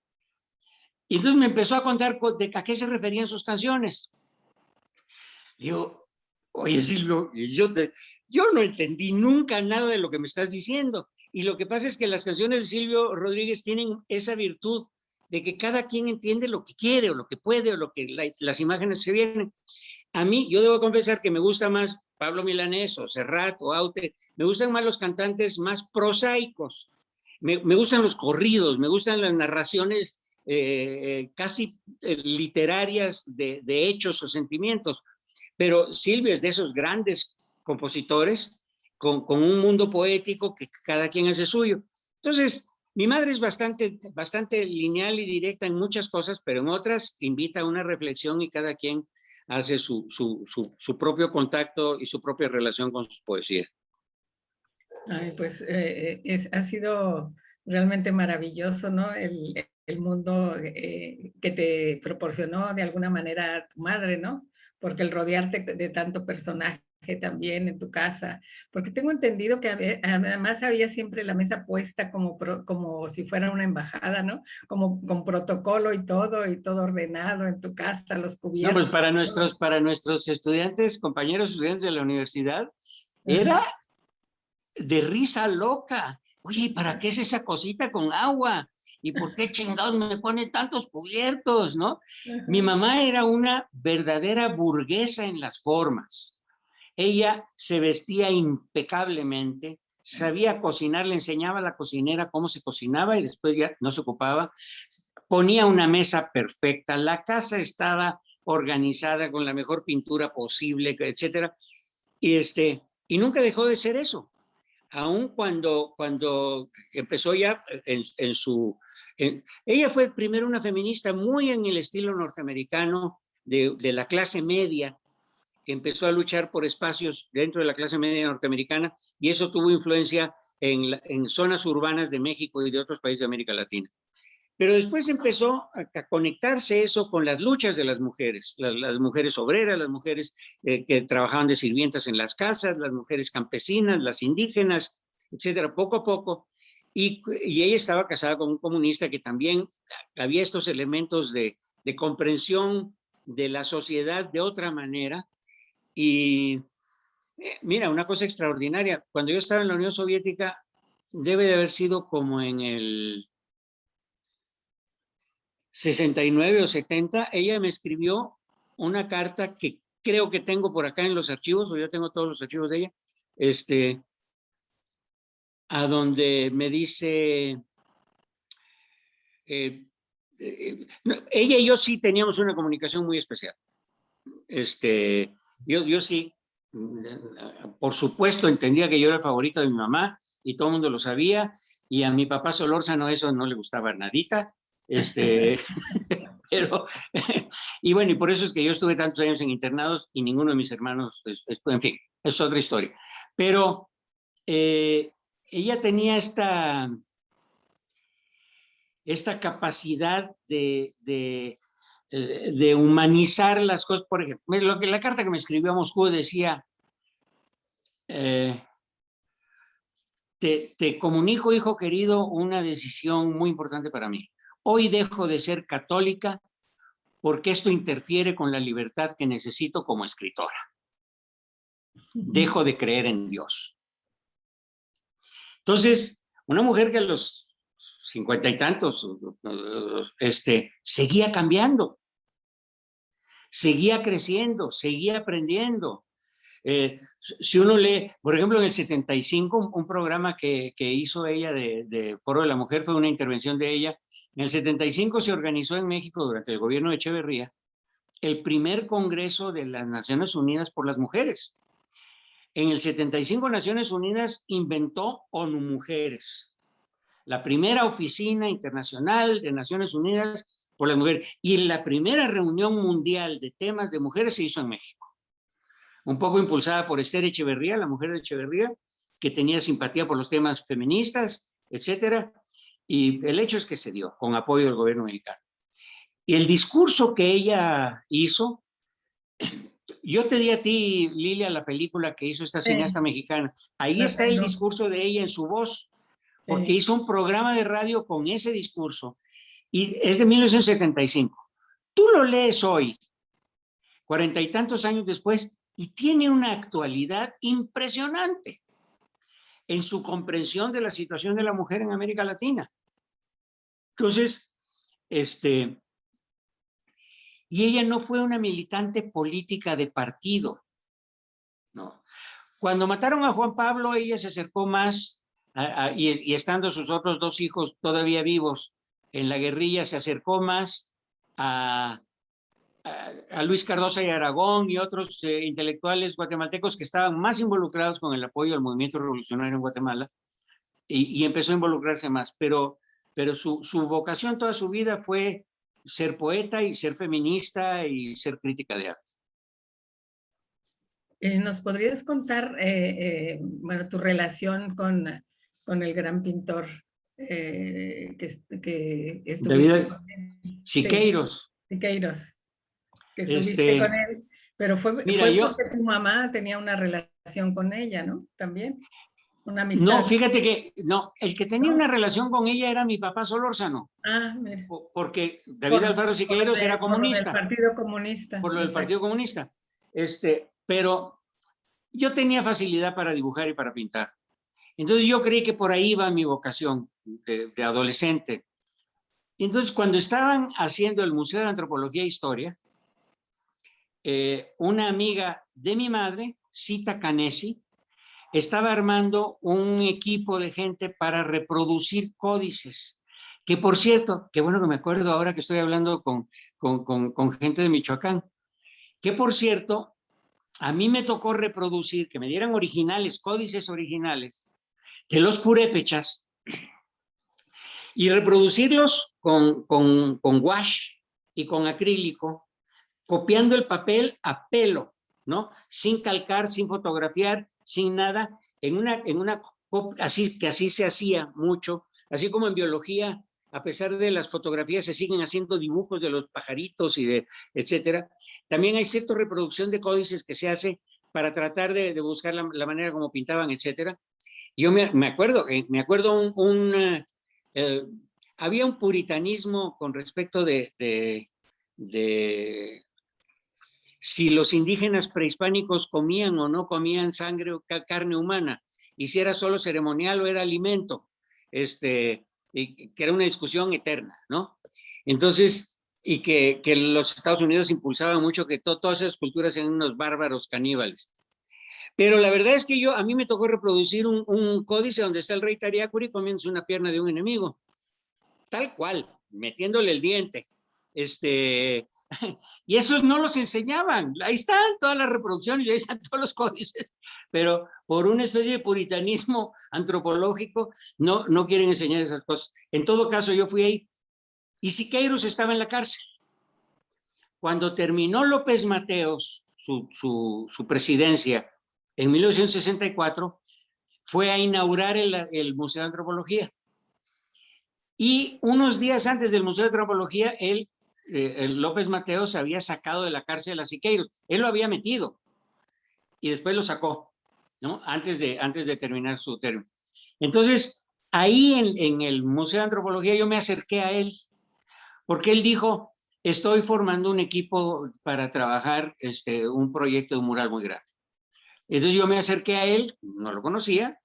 Y entonces me empezó a contar a qué se referían sus canciones. Yo, oye Silvio, yo no entendí nunca nada de lo que me estás diciendo. Y lo que pasa es que las canciones de Silvio Rodríguez tienen esa virtud de que cada quien entiende lo que quiere o lo que puede o lo que las imágenes se vienen. A mí, yo debo confesar que me gusta más Pablo Milanés o Serrat o Aute, me gustan más los cantantes más prosaicos. me gustan los corridos, me gustan las narraciones casi literarias de hechos o sentimientos. Pero Silvio es de esos grandes compositores con un mundo poético que cada quien hace suyo. Entonces, mi madre es bastante lineal y directa en muchas cosas, pero en otras invita a una reflexión y cada quien hace su propio contacto y su propia relación con su poesía. Ay, pues ha sido realmente maravilloso, ¿no? El mundo que te proporcionó de alguna manera tu madre, ¿no? Porque el rodearte de tanto personaje también en tu casa, porque tengo entendido que además había siempre la mesa puesta como si fuera una embajada, ¿no? Como con protocolo y todo ordenado en tu casa, los No, pues cubiertos. para nuestros estudiantes, compañeros estudiantes de la universidad, era de risa loca. Oye, ¿y para qué es esa cosita con agua? ¿Y por qué chingados me pone tantos cubiertos, no? Mi mamá era una verdadera burguesa en las formas. Ella se vestía impecablemente, sabía cocinar, le enseñaba a la cocinera cómo se cocinaba y después ya no se ocupaba. Ponía una mesa perfecta, la casa estaba organizada con la mejor pintura posible, etcétera. Y nunca dejó de ser eso. Aún cuando empezó ya ella fue primero una feminista muy en el estilo norteamericano de la clase media, que empezó a luchar por espacios dentro de la clase media norteamericana, y eso tuvo influencia en zonas urbanas de México y de otros países de América Latina. Pero después empezó a conectarse eso con las luchas de las mujeres obreras, las mujeres que trabajaban de sirvientas en las casas, las mujeres campesinas, las indígenas, etcétera, poco a poco. Y ella estaba casada con un comunista que también había estos elementos de comprensión de la sociedad de otra manera. Y mira, una cosa extraordinaria, cuando yo estaba en la Unión Soviética, debe de haber sido como en el 69 o 70, ella me escribió una carta que creo que tengo por acá en los archivos, o yo tengo todos los archivos de ella, a donde me dice, ella y yo sí teníamos una comunicación muy especial. Yo sí, por supuesto, entendía que yo era el favorito de mi mamá y todo el mundo lo sabía, y a mi papá Solórzano eso no le gustaba nadita. Pero, y bueno, y por eso es que yo estuve tantos años en internados y ninguno de mis hermanos, en fin, es otra historia. Pero ella tenía esta capacidad de humanizar las cosas. Por ejemplo, la carta que me escribió a Moscú decía, te comunico, hijo querido, una decisión muy importante para mí. Hoy dejo de ser católica porque esto interfiere con la libertad que necesito como escritora. Dejo de creer en Dios. Entonces, una mujer que a los 50 y tantos seguía cambiando, seguía creciendo, seguía aprendiendo. Si uno lee, por ejemplo, en el 75, un programa que hizo ella de Foro de la Mujer, fue una intervención de ella. En el 75 se organizó en México, durante el gobierno de Echeverría, el primer Congreso de las Naciones Unidas por las Mujeres. En el 75 Naciones Unidas inventó ONU Mujeres, la primera oficina internacional de Naciones Unidas por las mujeres, y la primera reunión mundial de temas de mujeres se hizo en México. Un poco impulsada por Esther Echeverría, la mujer de Echeverría, que tenía simpatía por los temas feministas, etcétera, y el hecho es que se dio con apoyo del gobierno mexicano. Y el discurso que ella hizo, yo te di a ti, Lilia, la película que hizo esta cineasta mexicana. Ahí está el discurso de ella en su voz, porque hizo un programa de radio con ese discurso, y es de 1975. Tú lo lees hoy, 40 y tantos años después, y tiene una actualidad impresionante en su comprensión de la situación de la mujer en América Latina. Entonces, y ella no fue una militante política de partido, ¿no? Cuando mataron a Juan Pablo, ella se acercó más y estando sus otros 2 hijos todavía vivos en la guerrilla, se acercó más a Luis Cardosa y Aragón y otros intelectuales guatemaltecos que estaban más involucrados con el apoyo al movimiento revolucionario en Guatemala, y empezó a involucrarse más, pero su vocación toda su vida fue ser poeta y ser feminista y ser crítica de arte. ¿Nos podrías contar, bueno, tu relación con el gran pintor que estuviste con él? Siqueiros. Sí, Siqueiros, que estuviste con él, pero fue porque tu mamá tenía una relación con ella, ¿no? También, una amistad. No, fíjate que, no, el que tenía una relación con ella era mi papá Solórzano. Ah, mira. Porque David Alfaro Siqueiros era comunista. Por lo del Partido Comunista. Por lo del Partido Comunista. Pero yo tenía facilidad para dibujar y para pintar. Entonces yo creí que por ahí iba mi vocación de adolescente. Entonces cuando estaban haciendo el Museo de Antropología e Historia, una amiga de mi madre, Cita Canesi, estaba armando un equipo de gente para reproducir códices. Que por cierto, qué bueno que me acuerdo ahora que estoy hablando con gente de Michoacán, que por cierto, a mí me tocó reproducir, que me dieran originales, códices originales, de los purépechas, y reproducirlos con wash y con acrílico, copiando el papel a pelo, ¿no? Sin calcar, sin fotografiar, sin nada, así se hacía mucho, así como en biología, a pesar de las fotografías, se siguen haciendo dibujos de los pajaritos y de etcétera. También hay cierta reproducción de códices que se hace para tratar de buscar la manera como pintaban, etcétera. Yo me acuerdo había un puritanismo con respecto de si los indígenas prehispánicos comían o no comían sangre o carne humana, y si era solo ceremonial o era alimento, que era una discusión eterna, ¿no? Entonces, y que los Estados Unidos impulsaban mucho que todas esas culturas eran unos bárbaros caníbales. Pero la verdad es que a mí me tocó reproducir un códice donde está el rey Tariacuri comiéndose una pierna de un enemigo, tal cual, metiéndole el diente. Y esos no los enseñaban. Ahí están todas las reproducciones y ahí están todos los códices, pero por una especie de puritanismo antropológico no quieren enseñar esas cosas. En todo caso, yo fui ahí y Siqueiros estaba en la cárcel. Cuando terminó López Mateos su presidencia en 1964, fue a inaugurar el Museo de Antropología. Y unos días antes del Museo de Antropología, el López Mateos había sacado de la cárcel a Siqueiros. Él lo había metido y después lo sacó, ¿no? Antes de terminar su término. Entonces, ahí en el Museo de Antropología yo me acerqué a él, porque él dijo, estoy formando un equipo para trabajar un proyecto de un mural muy grande. Entonces yo me acerqué a él, no lo conocía,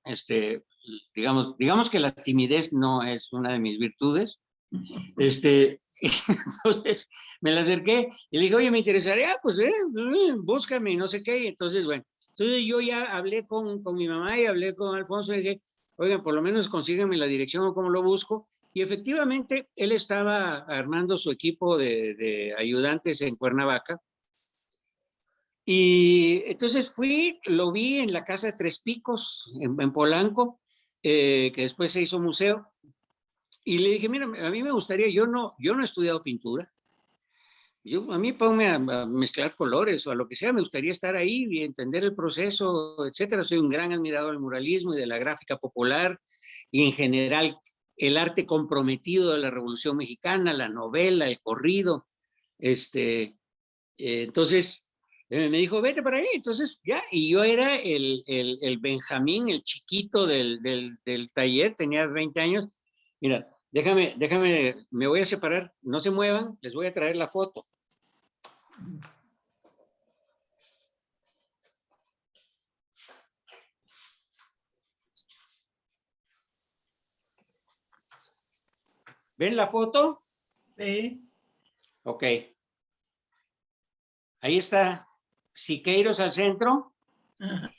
digamos que la timidez no es una de mis virtudes. Entonces me la acerqué y le dije, oye, me interesaría, pues búscame y no sé qué. Y entonces, bueno, yo ya hablé con mi mamá y hablé con Alfonso y dije, oigan, por lo menos consígueme la dirección o cómo lo busco. Y efectivamente, él estaba armando su equipo de ayudantes en Cuernavaca. Y entonces lo vi en la Casa de Tres Picos, en Polanco, que después se hizo museo. Y le dije, mira, a mí me gustaría, yo no he estudiado pintura. A mí ponme a mezclar colores o a lo que sea, me gustaría estar ahí y entender el proceso, etcétera. Soy un gran admirador del muralismo y de la gráfica popular y en general el arte comprometido de la Revolución Mexicana, la novela, el corrido. Entonces me dijo, vete para ahí. Entonces ya, y yo era el Benjamín, el chiquito del taller, tenía 20 años. Mira, déjame, me voy a separar, no se muevan, les voy a traer la foto. ¿Ven la foto? Sí. Ok. Ahí está Siqueiros al centro. Ajá.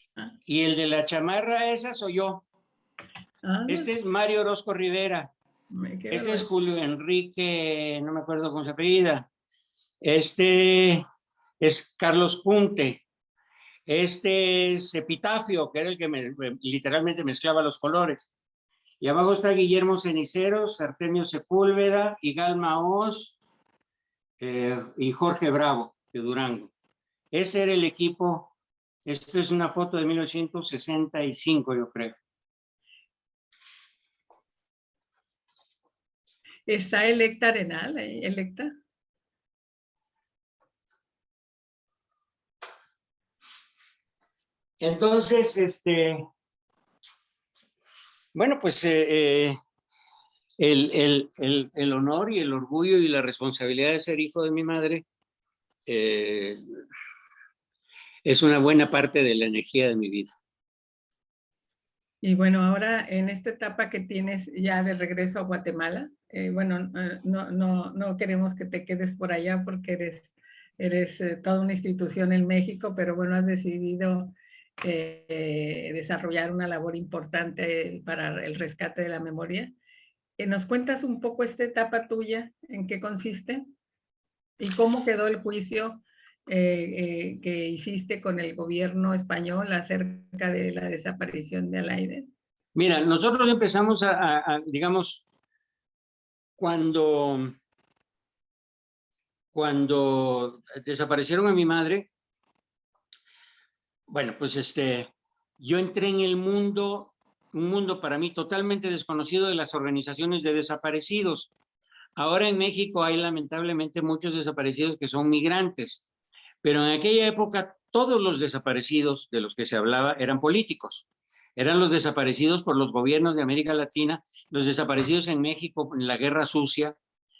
Y el de la chamarra esa soy yo. Ah, Este es Mario Orozco Rivera. qué Este es barbaridad. Julio Enrique, no me acuerdo cómo se apellida. Este es Carlos Punte. Este es Epitafio, que era el que literalmente mezclaba los colores. Y abajo está Guillermo Ceniceros, Artemio Sepúlveda, Igal Maoz y Jorge Bravo, de Durango. Ese era el equipo. Esto es una foto de 1965, yo creo. ¿Está Electa Arenal ahí? ¿Electa? Entonces, bueno, pues el honor y el orgullo y la responsabilidad de ser hijo de mi madre es una buena parte de la energía de mi vida. Y bueno, ahora en esta etapa que tienes ya de regreso a Guatemala, bueno, no queremos que te quedes por allá porque eres toda una institución en México, pero bueno, has decidido desarrollar una labor importante para el rescate de la memoria. ¿Nos cuentas un poco esta etapa tuya? ¿En qué consiste? ¿Y cómo quedó el juicio que hiciste con el gobierno español acerca de la desaparición de Alaide? Mira, nosotros empezamos digamos, cuando desaparecieron a mi madre, bueno, pues yo entré en el mundo, un mundo para mí totalmente desconocido de las organizaciones de desaparecidos. Ahora en México hay lamentablemente muchos desaparecidos que son migrantes, pero en aquella época todos los desaparecidos de los que se hablaba eran políticos. Eran los desaparecidos por los gobiernos de América Latina, los desaparecidos en México en la Guerra Sucia,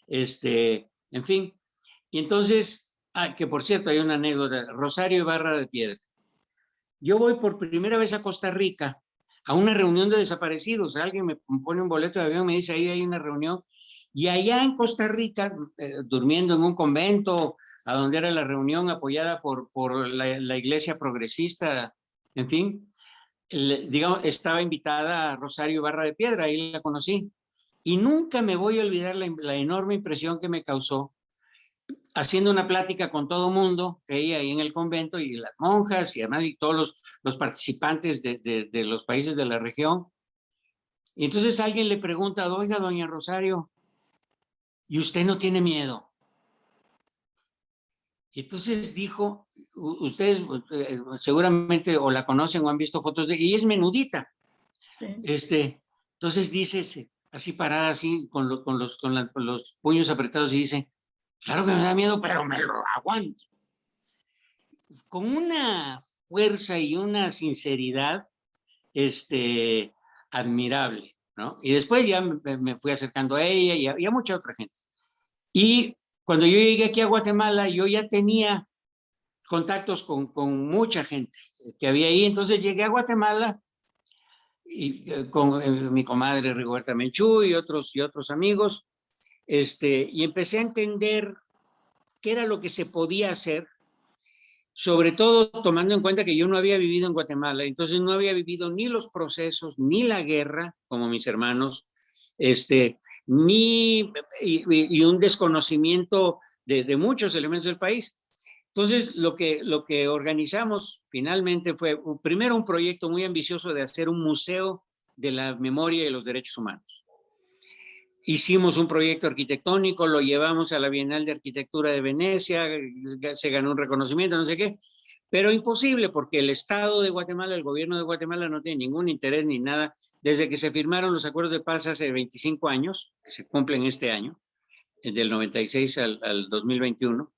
en fin. Y entonces, que por cierto hay una anécdota, Rosario Ibarra de Piedra. Yo voy por primera vez a Costa Rica a una reunión de desaparecidos. Alguien me pone un boleto de avión, me dice, ahí hay una reunión. Y allá en Costa Rica, durmiendo en un convento, a donde era la reunión apoyada por la iglesia progresista, en fin, digamos, estaba invitada a Rosario Ibarra de Piedra, ahí la conocí. Y nunca me voy a olvidar la enorme impresión que me causó haciendo una plática con todo mundo, ella ahí en el convento y las monjas y además y todos los participantes de los países de la región. Y entonces alguien le pregunta, oiga, doña Rosario, ¿y usted no tiene miedo? Y entonces dijo, ustedes seguramente o la conocen o han visto fotos de ella, y es menudita. Sí. Entonces dice, así parada, así, con los puños apretados, y dice, claro que me da miedo, pero me lo aguanto. Con una fuerza y una sinceridad admirable, ¿no? Y después ya me fui acercando a ella y a mucha otra gente. Y cuando yo llegué aquí a Guatemala, yo ya tenía contactos con mucha gente que había ahí, entonces llegué a Guatemala y, con mi comadre Rigoberta Menchú y otros amigos, y empecé a entender qué era lo que se podía hacer, sobre todo tomando en cuenta que yo no había vivido en Guatemala, entonces no había vivido ni los procesos, ni la guerra, como mis hermanos, y un desconocimiento de muchos elementos del país. Entonces, lo que organizamos finalmente fue, primero, un proyecto muy ambicioso de hacer un museo de la memoria y los derechos humanos. Hicimos un proyecto arquitectónico, lo llevamos a la Bienal de Arquitectura de Venecia, se ganó un reconocimiento, no sé qué, pero imposible porque el Estado de Guatemala, el gobierno de Guatemala no tiene ningún interés ni nada. Desde que se firmaron los acuerdos de paz hace 25 años, que se cumplen este año, del 96 al 2021,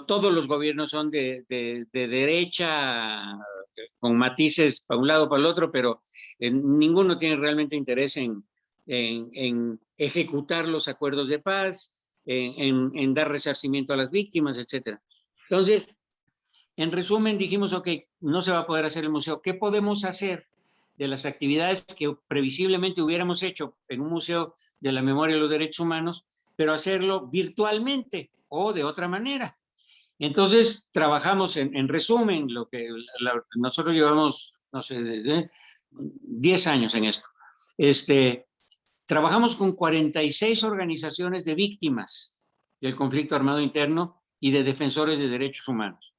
todos los gobiernos son de derecha, con matices para un lado para el otro, pero ninguno tiene realmente interés en ejecutar los acuerdos de paz, en dar resarcimiento a las víctimas, etc. Entonces, en resumen, dijimos, ok, no se va a poder hacer el museo. ¿Qué podemos hacer de las actividades que previsiblemente hubiéramos hecho en un museo de la memoria y los derechos humanos, pero hacerlo virtualmente o de otra manera? Entonces, trabajamos en resumen, nosotros llevamos, no sé, 10 años en esto. Trabajamos con 46 organizaciones de víctimas del conflicto armado interno y de defensores de derechos humanos.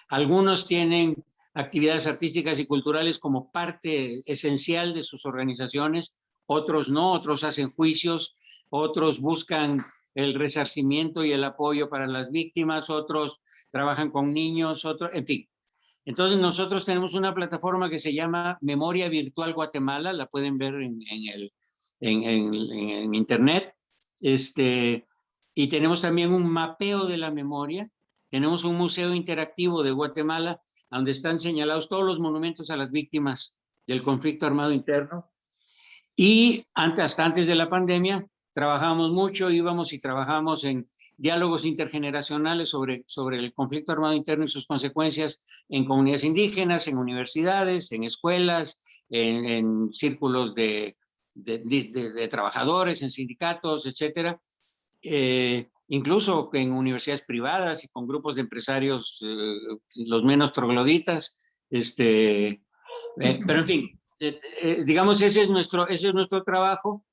Algunos tienen actividades artísticas y culturales como parte esencial de sus organizaciones, otros no, otros hacen juicios, otros buscan el resarcimiento y el apoyo para las víctimas, otros trabajan con niños, otros, en fin. Entonces nosotros tenemos una plataforma que se llama Memoria Virtual Guatemala, la pueden ver en internet, y tenemos también un mapeo de la memoria, tenemos un museo interactivo de Guatemala donde están señalados todos los monumentos a las víctimas del conflicto armado interno, y hasta antes de la pandemia trabajamos mucho, íbamos y trabajamos en diálogos intergeneracionales sobre el conflicto armado interno y sus consecuencias en comunidades indígenas, en universidades, en escuelas, en círculos de trabajadores, en sindicatos, etcétera, incluso en universidades privadas y con grupos de empresarios, los menos trogloditas, pero en fin, digamos, ese es nuestro trabajo.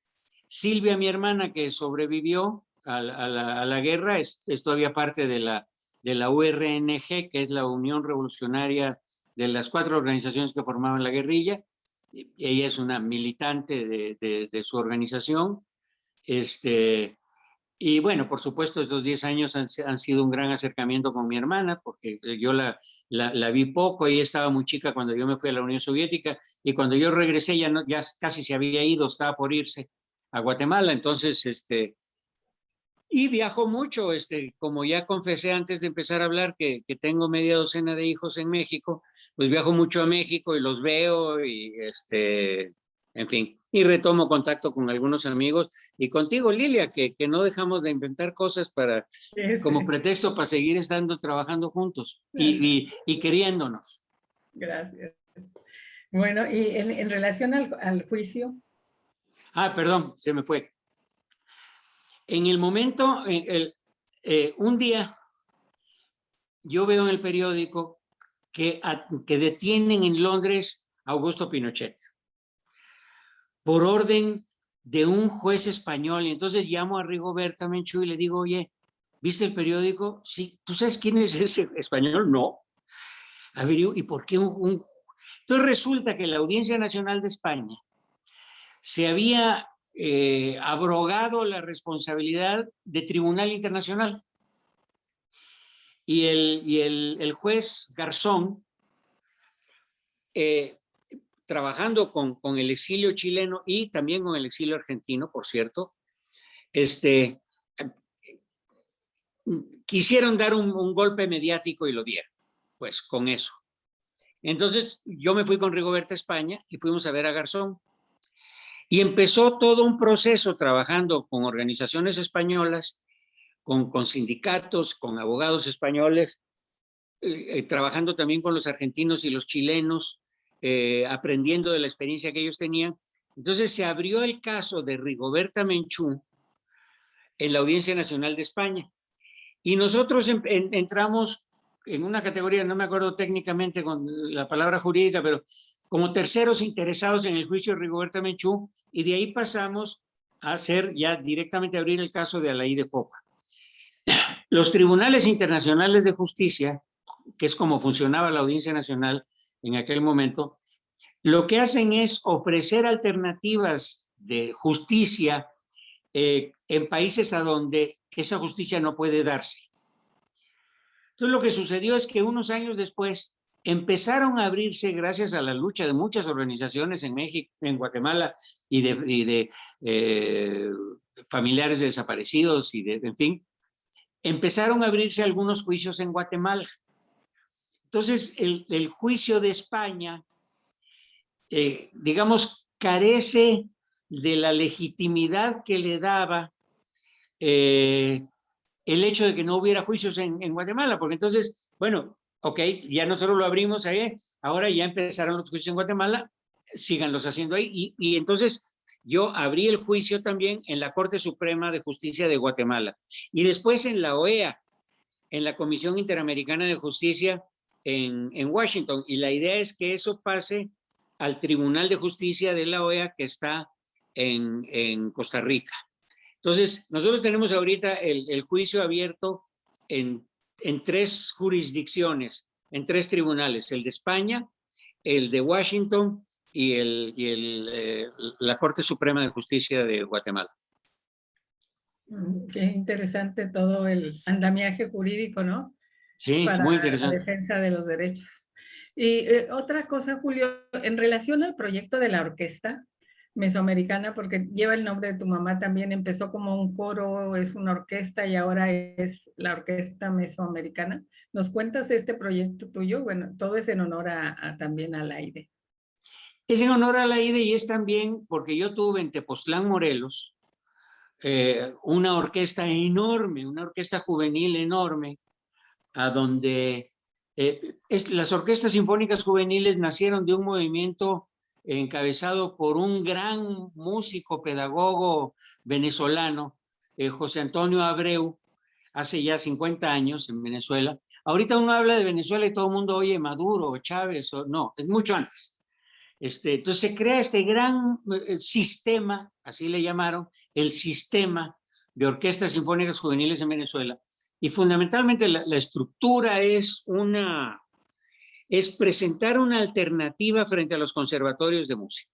Silvia, mi hermana, que sobrevivió a la guerra, es todavía parte de la URNG, que es la Unión Revolucionaria de las 4 organizaciones que formaban la guerrilla. Ella es una militante de su organización. Y bueno, por supuesto, estos 10 años han sido un gran acercamiento con mi hermana, porque yo la vi poco, ella estaba muy chica cuando yo me fui a la Unión Soviética, y cuando yo regresé ya casi se había ido, estaba por irse a Guatemala. Entonces, y viajo mucho, como ya confesé antes de empezar a hablar que tengo media docena de hijos en México, pues viajo mucho a México y los veo, y en fin, y retomo contacto con algunos amigos, y contigo, Lilia, que no dejamos de inventar cosas como pretexto para seguir trabajando juntos y queriéndonos. Gracias. Bueno, y en relación al juicio. Perdón, se me fue. En el momento, un día, yo veo en el periódico que detienen en Londres a Augusto Pinochet por orden de un juez español. Y entonces llamo a Rigoberta Menchú y le digo, oye, ¿viste el periódico? Sí. ¿Tú sabes quién es ese español? No. A ver, ¿y por qué Entonces resulta que la Audiencia Nacional de España se había abrogado la responsabilidad de Tribunal Internacional. Y el juez Garzón, trabajando con el exilio chileno y también con el exilio argentino, por cierto, quisieron dar un golpe mediático y lo dieron, pues con eso. Entonces yo me fui con Rigoberta a España y fuimos a ver a Garzón. Y empezó todo un proceso trabajando con organizaciones españolas, con sindicatos, con abogados españoles, trabajando también con los argentinos y los chilenos, aprendiendo de la experiencia que ellos tenían. Entonces se abrió el caso de Rigoberta Menchú en la Audiencia Nacional de España. Y nosotros entramos en una categoría, no me acuerdo técnicamente con la palabra jurídica, pero como terceros interesados en el juicio de Rigoberta Menchú, y de ahí pasamos a directamente abrir el caso de Alaí de Fopa. Los tribunales internacionales de justicia, que es como funcionaba la Audiencia Nacional en aquel momento, lo que hacen es ofrecer alternativas de justicia en países a donde esa justicia no puede darse. Entonces lo que sucedió es que unos años después empezaron a abrirse, gracias a la lucha de muchas organizaciones en México, en Guatemala, y de familiares de desaparecidos, en fin, empezaron a abrirse algunos juicios en Guatemala. Entonces el juicio de España, digamos, carece de la legitimidad que le daba el hecho de que no hubiera juicios en Guatemala, porque entonces, bueno, ok, ya nosotros lo abrimos ahí, ahora ya empezaron los juicios en Guatemala, síganlos haciendo ahí. Y entonces yo abrí el juicio también en la Corte Suprema de Justicia de Guatemala, y después en la OEA, en la Comisión Interamericana de Justicia en Washington, y la idea es que eso pase al Tribunal de Justicia de la OEA que está en Costa Rica. Entonces, nosotros tenemos ahorita el juicio abierto en 3 jurisdicciones, en 3 tribunales, el de España, el de Washington y la Corte Suprema de Justicia de Guatemala. Qué interesante todo el andamiaje jurídico, ¿no? Sí, Para muy la interesante. defensa de los derechos. Y otra cosa, Julio, en relación al proyecto de la orquesta mesoamericana, porque lleva el nombre de tu mamá también, empezó como un coro, es una orquesta y ahora es la Orquesta Mesoamericana. ¿Nos cuentas este proyecto tuyo? Bueno, todo es en honor también al aire. Es en honor a la IDE y es también porque yo tuve en Tepoztlán, Morelos, una orquesta enorme, una orquesta juvenil enorme, a donde las orquestas sinfónicas juveniles nacieron de un movimiento encabezado por un gran músico, pedagogo venezolano, José Antonio Abreu, hace ya 50 años en Venezuela. Ahorita uno habla de Venezuela y todo el mundo oye Maduro o Chávez, no, es mucho antes. Entonces se crea este gran sistema, así le llamaron, el sistema de orquestas sinfónicas juveniles en Venezuela. Y fundamentalmente la estructura es presentar una alternativa frente a los conservatorios de música.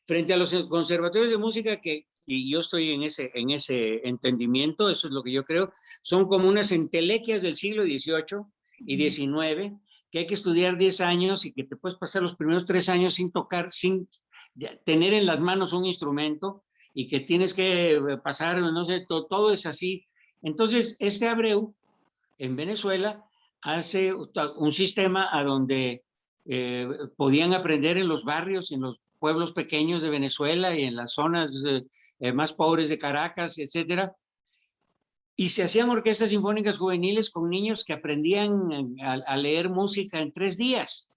Frente a los conservatorios de música y yo estoy en ese entendimiento, eso es lo que yo creo, son como unas entelequias del siglo XVIII y XIX, que hay que estudiar 10 años y que te puedes pasar los primeros 3 años sin tocar, sin tener en las manos un instrumento y que tienes que pasar, no sé, todo es así. Entonces, Abreu en Venezuela hace un sistema a donde podían aprender en los barrios, en los pueblos pequeños de Venezuela y en las zonas más pobres de Caracas, etcétera. Y se hacían orquestas sinfónicas juveniles con niños que aprendían a leer música en 3 días.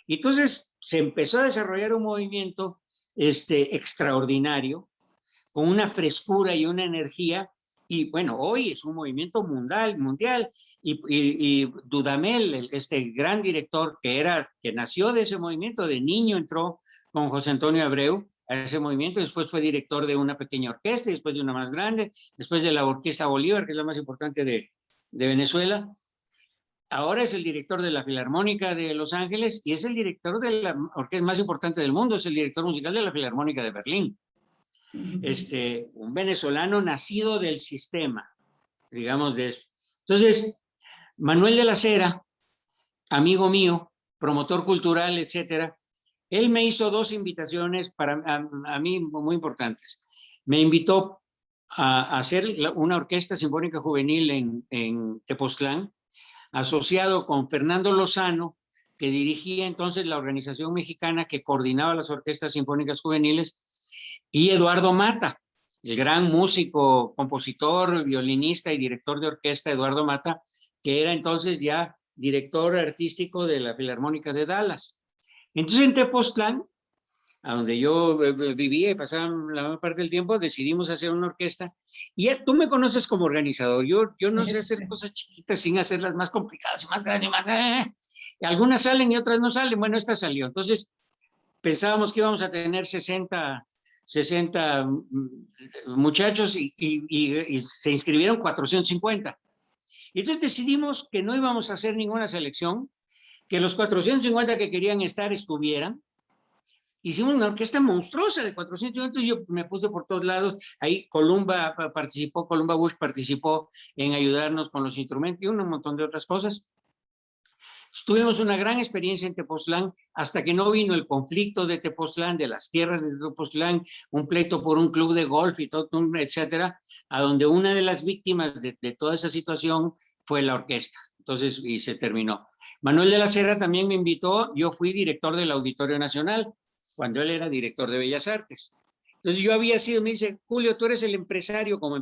Y entonces se empezó a desarrollar un movimiento extraordinario, con una frescura y una energía. Y bueno, hoy es un movimiento mundial. Y Dudamel, este gran director que nació de ese movimiento, de niño entró con José Antonio Abreu a ese movimiento, después fue director de una pequeña orquesta, después de una más grande, después de la Orquesta Bolívar, que es la más importante de Venezuela. Ahora es el director de la Filarmónica de Los Ángeles y es el director de la orquesta más importante del mundo, es el director musical de la Filarmónica de Berlín. Un venezolano nacido del sistema, digamos de eso. Entonces, Manuel de la Cera, amigo mío, promotor cultural, etcétera, él me hizo 2 invitaciones a mí muy importantes. Me invitó a hacer una orquesta sinfónica juvenil en Tepoztlán, asociado con Fernando Lozano, que dirigía entonces la organización mexicana que coordinaba las orquestas sinfónicas juveniles, y Eduardo Mata, el gran músico, compositor, violinista y director de orquesta, Eduardo Mata, que era entonces ya director artístico de la Filarmónica de Dallas. Entonces en Tepoztlán, a donde yo vivía y pasaba la mayor parte del tiempo, decidimos hacer una orquesta. Y ya, tú me conoces como organizador, yo no sé hacer cosas chiquitas sin hacerlas más complicadas y más grandes, algunas salen y otras no salen. Bueno, esta salió. Entonces pensábamos que íbamos a tener 60 muchachos y se inscribieron 450. Y entonces decidimos que no íbamos a hacer ninguna selección, que los 450 que querían estar estuvieran. Hicimos una orquesta monstruosa de 450, yo me puse por todos lados. Ahí Columba Bush participó en ayudarnos con los instrumentos y un montón de otras cosas. Tuvimos una gran experiencia en Tepoztlán hasta que no vino el conflicto de Tepoztlán, de las tierras de Tepoztlán, un pleito por un club de golf y todo, etcétera, a donde una de las víctimas de toda esa situación fue la orquesta. Entonces, y se terminó. Manuel de la Cera también me invitó, yo fui director del Auditorio Nacional, cuando él era director de Bellas Artes. Entonces yo había sido, me dice, Julio, tú eres el empresario, como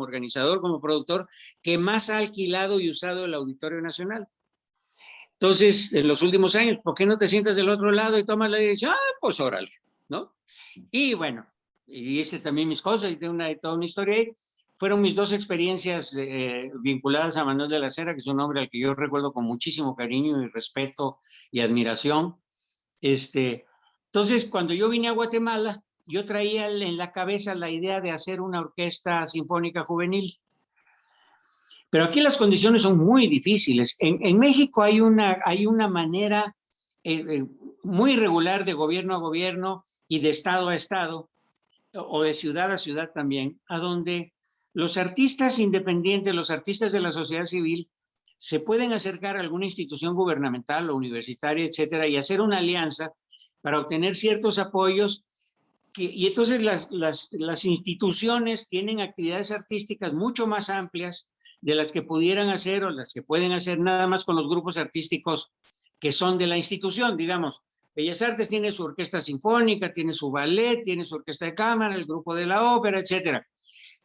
organizador, como productor, que más ha alquilado y usado el Auditorio Nacional. Entonces, en los últimos años, ¿por qué no te sientas del otro lado y tomas la dirección? Pues órale, ¿no? Y bueno, y hice también mis cosas, y tengo toda una historia ahí. Fueron mis 2 experiencias vinculadas a Manuel de la Cera, que es un hombre al que yo recuerdo con muchísimo cariño y respeto y admiración. Entonces, cuando yo vine a Guatemala, yo traía en la cabeza la idea de hacer una orquesta sinfónica juvenil. Pero aquí las condiciones son muy difíciles. En México hay una manera muy regular de gobierno a gobierno y de estado a estado, o de ciudad a ciudad también, a donde los artistas independientes, los artistas de la sociedad civil, se pueden acercar a alguna institución gubernamental o universitaria, etcétera, y hacer una alianza para obtener ciertos apoyos. Y entonces las instituciones tienen actividades artísticas mucho más amplias de las que pudieran hacer o las que pueden hacer nada más con los grupos artísticos que son de la institución. Digamos, Bellas Artes tiene su orquesta sinfónica, tiene su ballet, tiene su orquesta de cámara, el grupo de la ópera, etcétera.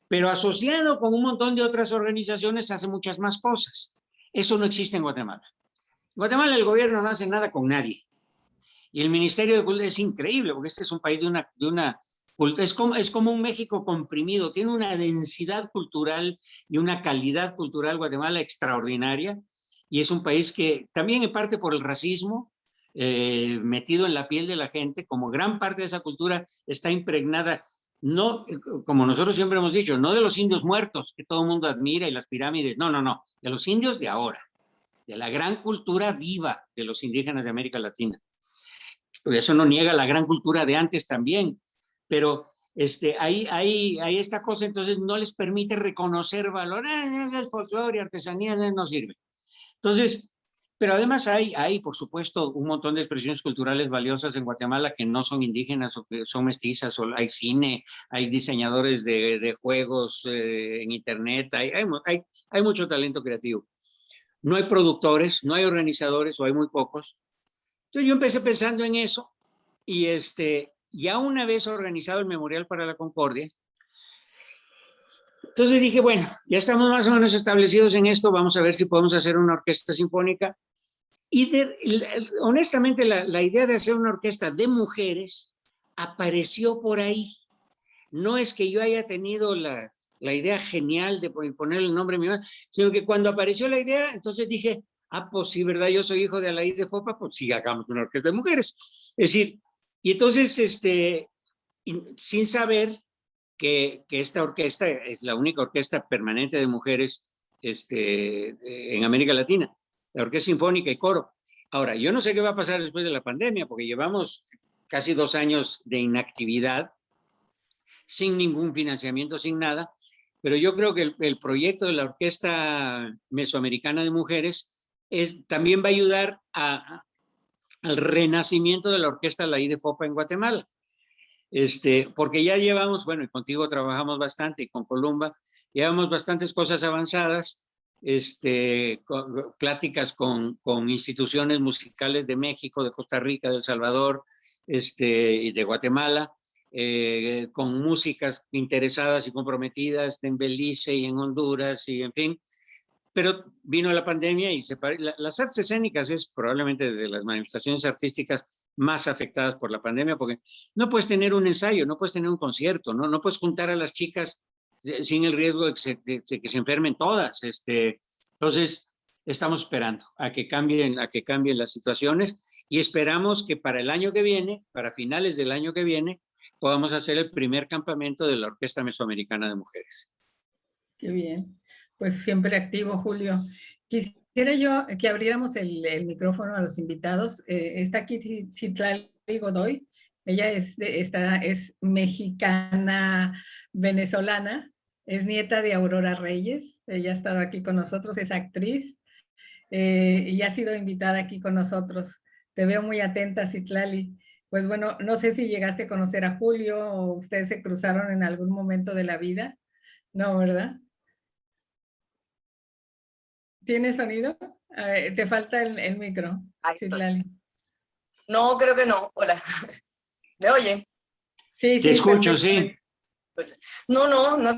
Pero asociado con un montón de otras organizaciones hace muchas más cosas. Eso no existe en Guatemala. En Guatemala el gobierno no hace nada con nadie. Y el Ministerio de Cultura es increíble, porque este es un país es como un México comprimido, tiene una densidad cultural y una calidad cultural Guatemala extraordinaria, y es un país que también en parte por el racismo, metido en la piel de la gente, como gran parte de esa cultura está impregnada, no, como nosotros siempre hemos dicho, no de los indios muertos, que todo el mundo admira y las pirámides, no, de los indios de ahora, de la gran cultura viva de los indígenas de América Latina. Eso no niega la gran cultura de antes también, pero hay esta cosa, entonces no les permite reconocer valor, el folclore, artesanía, no sirve. Entonces, pero además hay, por supuesto, un montón de expresiones culturales valiosas en Guatemala que no son indígenas o que son mestizas, o hay cine, hay diseñadores de juegos en internet, hay mucho talento creativo. No hay productores, no hay organizadores, o hay muy pocos. Entonces yo empecé pensando en eso y ya una vez organizado el Memorial para la Concordia, entonces dije, bueno, ya estamos más o menos establecidos en esto, vamos a ver si podemos hacer una orquesta sinfónica. Y honestamente la idea de hacer una orquesta de mujeres apareció por ahí. No es que yo haya tenido la idea genial de ponerle el nombre a mi mamá, sino que cuando apareció la idea, entonces dije, pues sí, ¿verdad? Yo soy hijo de Alaí de Fopa, pues sí, hagamos una orquesta de mujeres. Es decir, y entonces, sin saber que esta orquesta es la única orquesta permanente de mujeres en América Latina, la orquesta sinfónica y coro. Ahora, yo no sé qué va a pasar después de la pandemia, porque llevamos casi 2 años de inactividad, sin ningún financiamiento, sin nada, pero yo creo que el proyecto de la Orquesta Mesoamericana de Mujeres también va a ayudar al renacimiento de la Orquesta Alaí de Fopa en Guatemala. Porque ya llevamos, bueno, y contigo trabajamos bastante, y con Columba, llevamos bastantes cosas avanzadas, pláticas con instituciones musicales de México, de Costa Rica, de El Salvador, y de Guatemala, con músicas interesadas y comprometidas en Belice y en Honduras, y en fin. Pero vino la pandemia y las artes escénicas es probablemente de las manifestaciones artísticas más afectadas por la pandemia, porque no puedes tener un ensayo, no puedes tener un concierto, no puedes juntar a las chicas sin el riesgo de que se enfermen todas. Entonces, estamos esperando a que cambien las situaciones, y esperamos que para el año que viene, para finales del año que viene, podamos hacer el primer campamento de la Orquesta Mesoamericana de Mujeres. Qué bien. Pues siempre activo, Julio. Quisiera yo que abriéramos el micrófono a los invitados. Está aquí Citlali Godoy. Ella es mexicana venezolana, es nieta de Aurora Reyes. Ella ha estado aquí con nosotros, es actriz y ha sido invitada aquí con nosotros. Te veo muy atenta, Citlali. Pues bueno, no sé si llegaste a conocer a Julio o ustedes se cruzaron en algún momento de la vida. No, ¿verdad? ¿Tienes sonido? Te falta el micro, Citlali. No, creo que no. Hola. ¿Me oyen? Sí, te escucho, sí. No,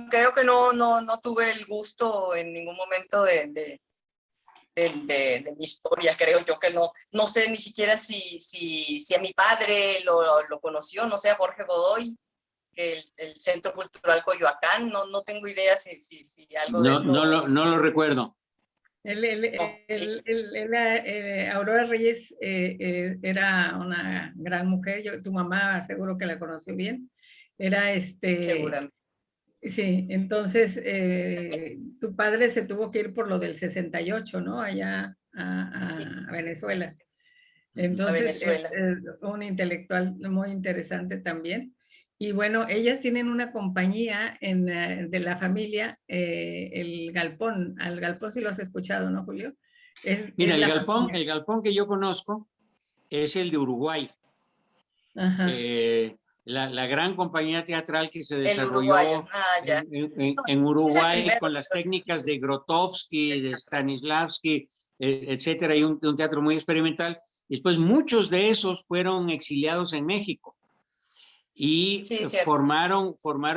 creo que no tuve el gusto en ningún momento de mi historia, creo yo que no sé ni siquiera si a mi padre lo conoció, no sé, a Jorge Godoy, que el Centro Cultural Coyoacán, no tengo idea si algo de esto. No lo recuerdo. Aurora Reyes era una gran mujer. Tu mamá seguro que la conoció bien. Era Seguramente. Sí, entonces tu padre se tuvo que ir por lo del 68, ¿no? Allá a Venezuela. Entonces Venezuela. es un intelectual muy interesante también. Y bueno, ellas tienen una compañía de la familia, el Galpón. Al Galpón sí lo has escuchado, ¿no, Julio? Mira, el galpón que yo conozco es el de Uruguay. La gran compañía teatral que se desarrolló en Uruguay con las técnicas de Grotowski, de Stanislavski, etcétera, y un teatro muy experimental. Después muchos de esos fueron exiliados en México y formaron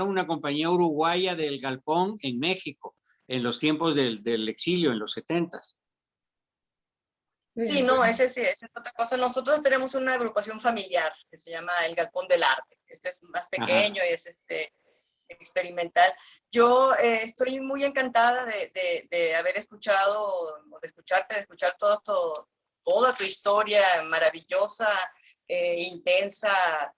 una compañía uruguaya del Galpón en México en los tiempos del exilio, en los 70s. Sí, no, esa es otra cosa. Nosotros tenemos una agrupación familiar que se llama El Galpón del Arte. Este es más pequeño y es experimental. Yo estoy muy encantada de haber escuchado, de escucharte, de escuchar toda tu historia maravillosa, intensa,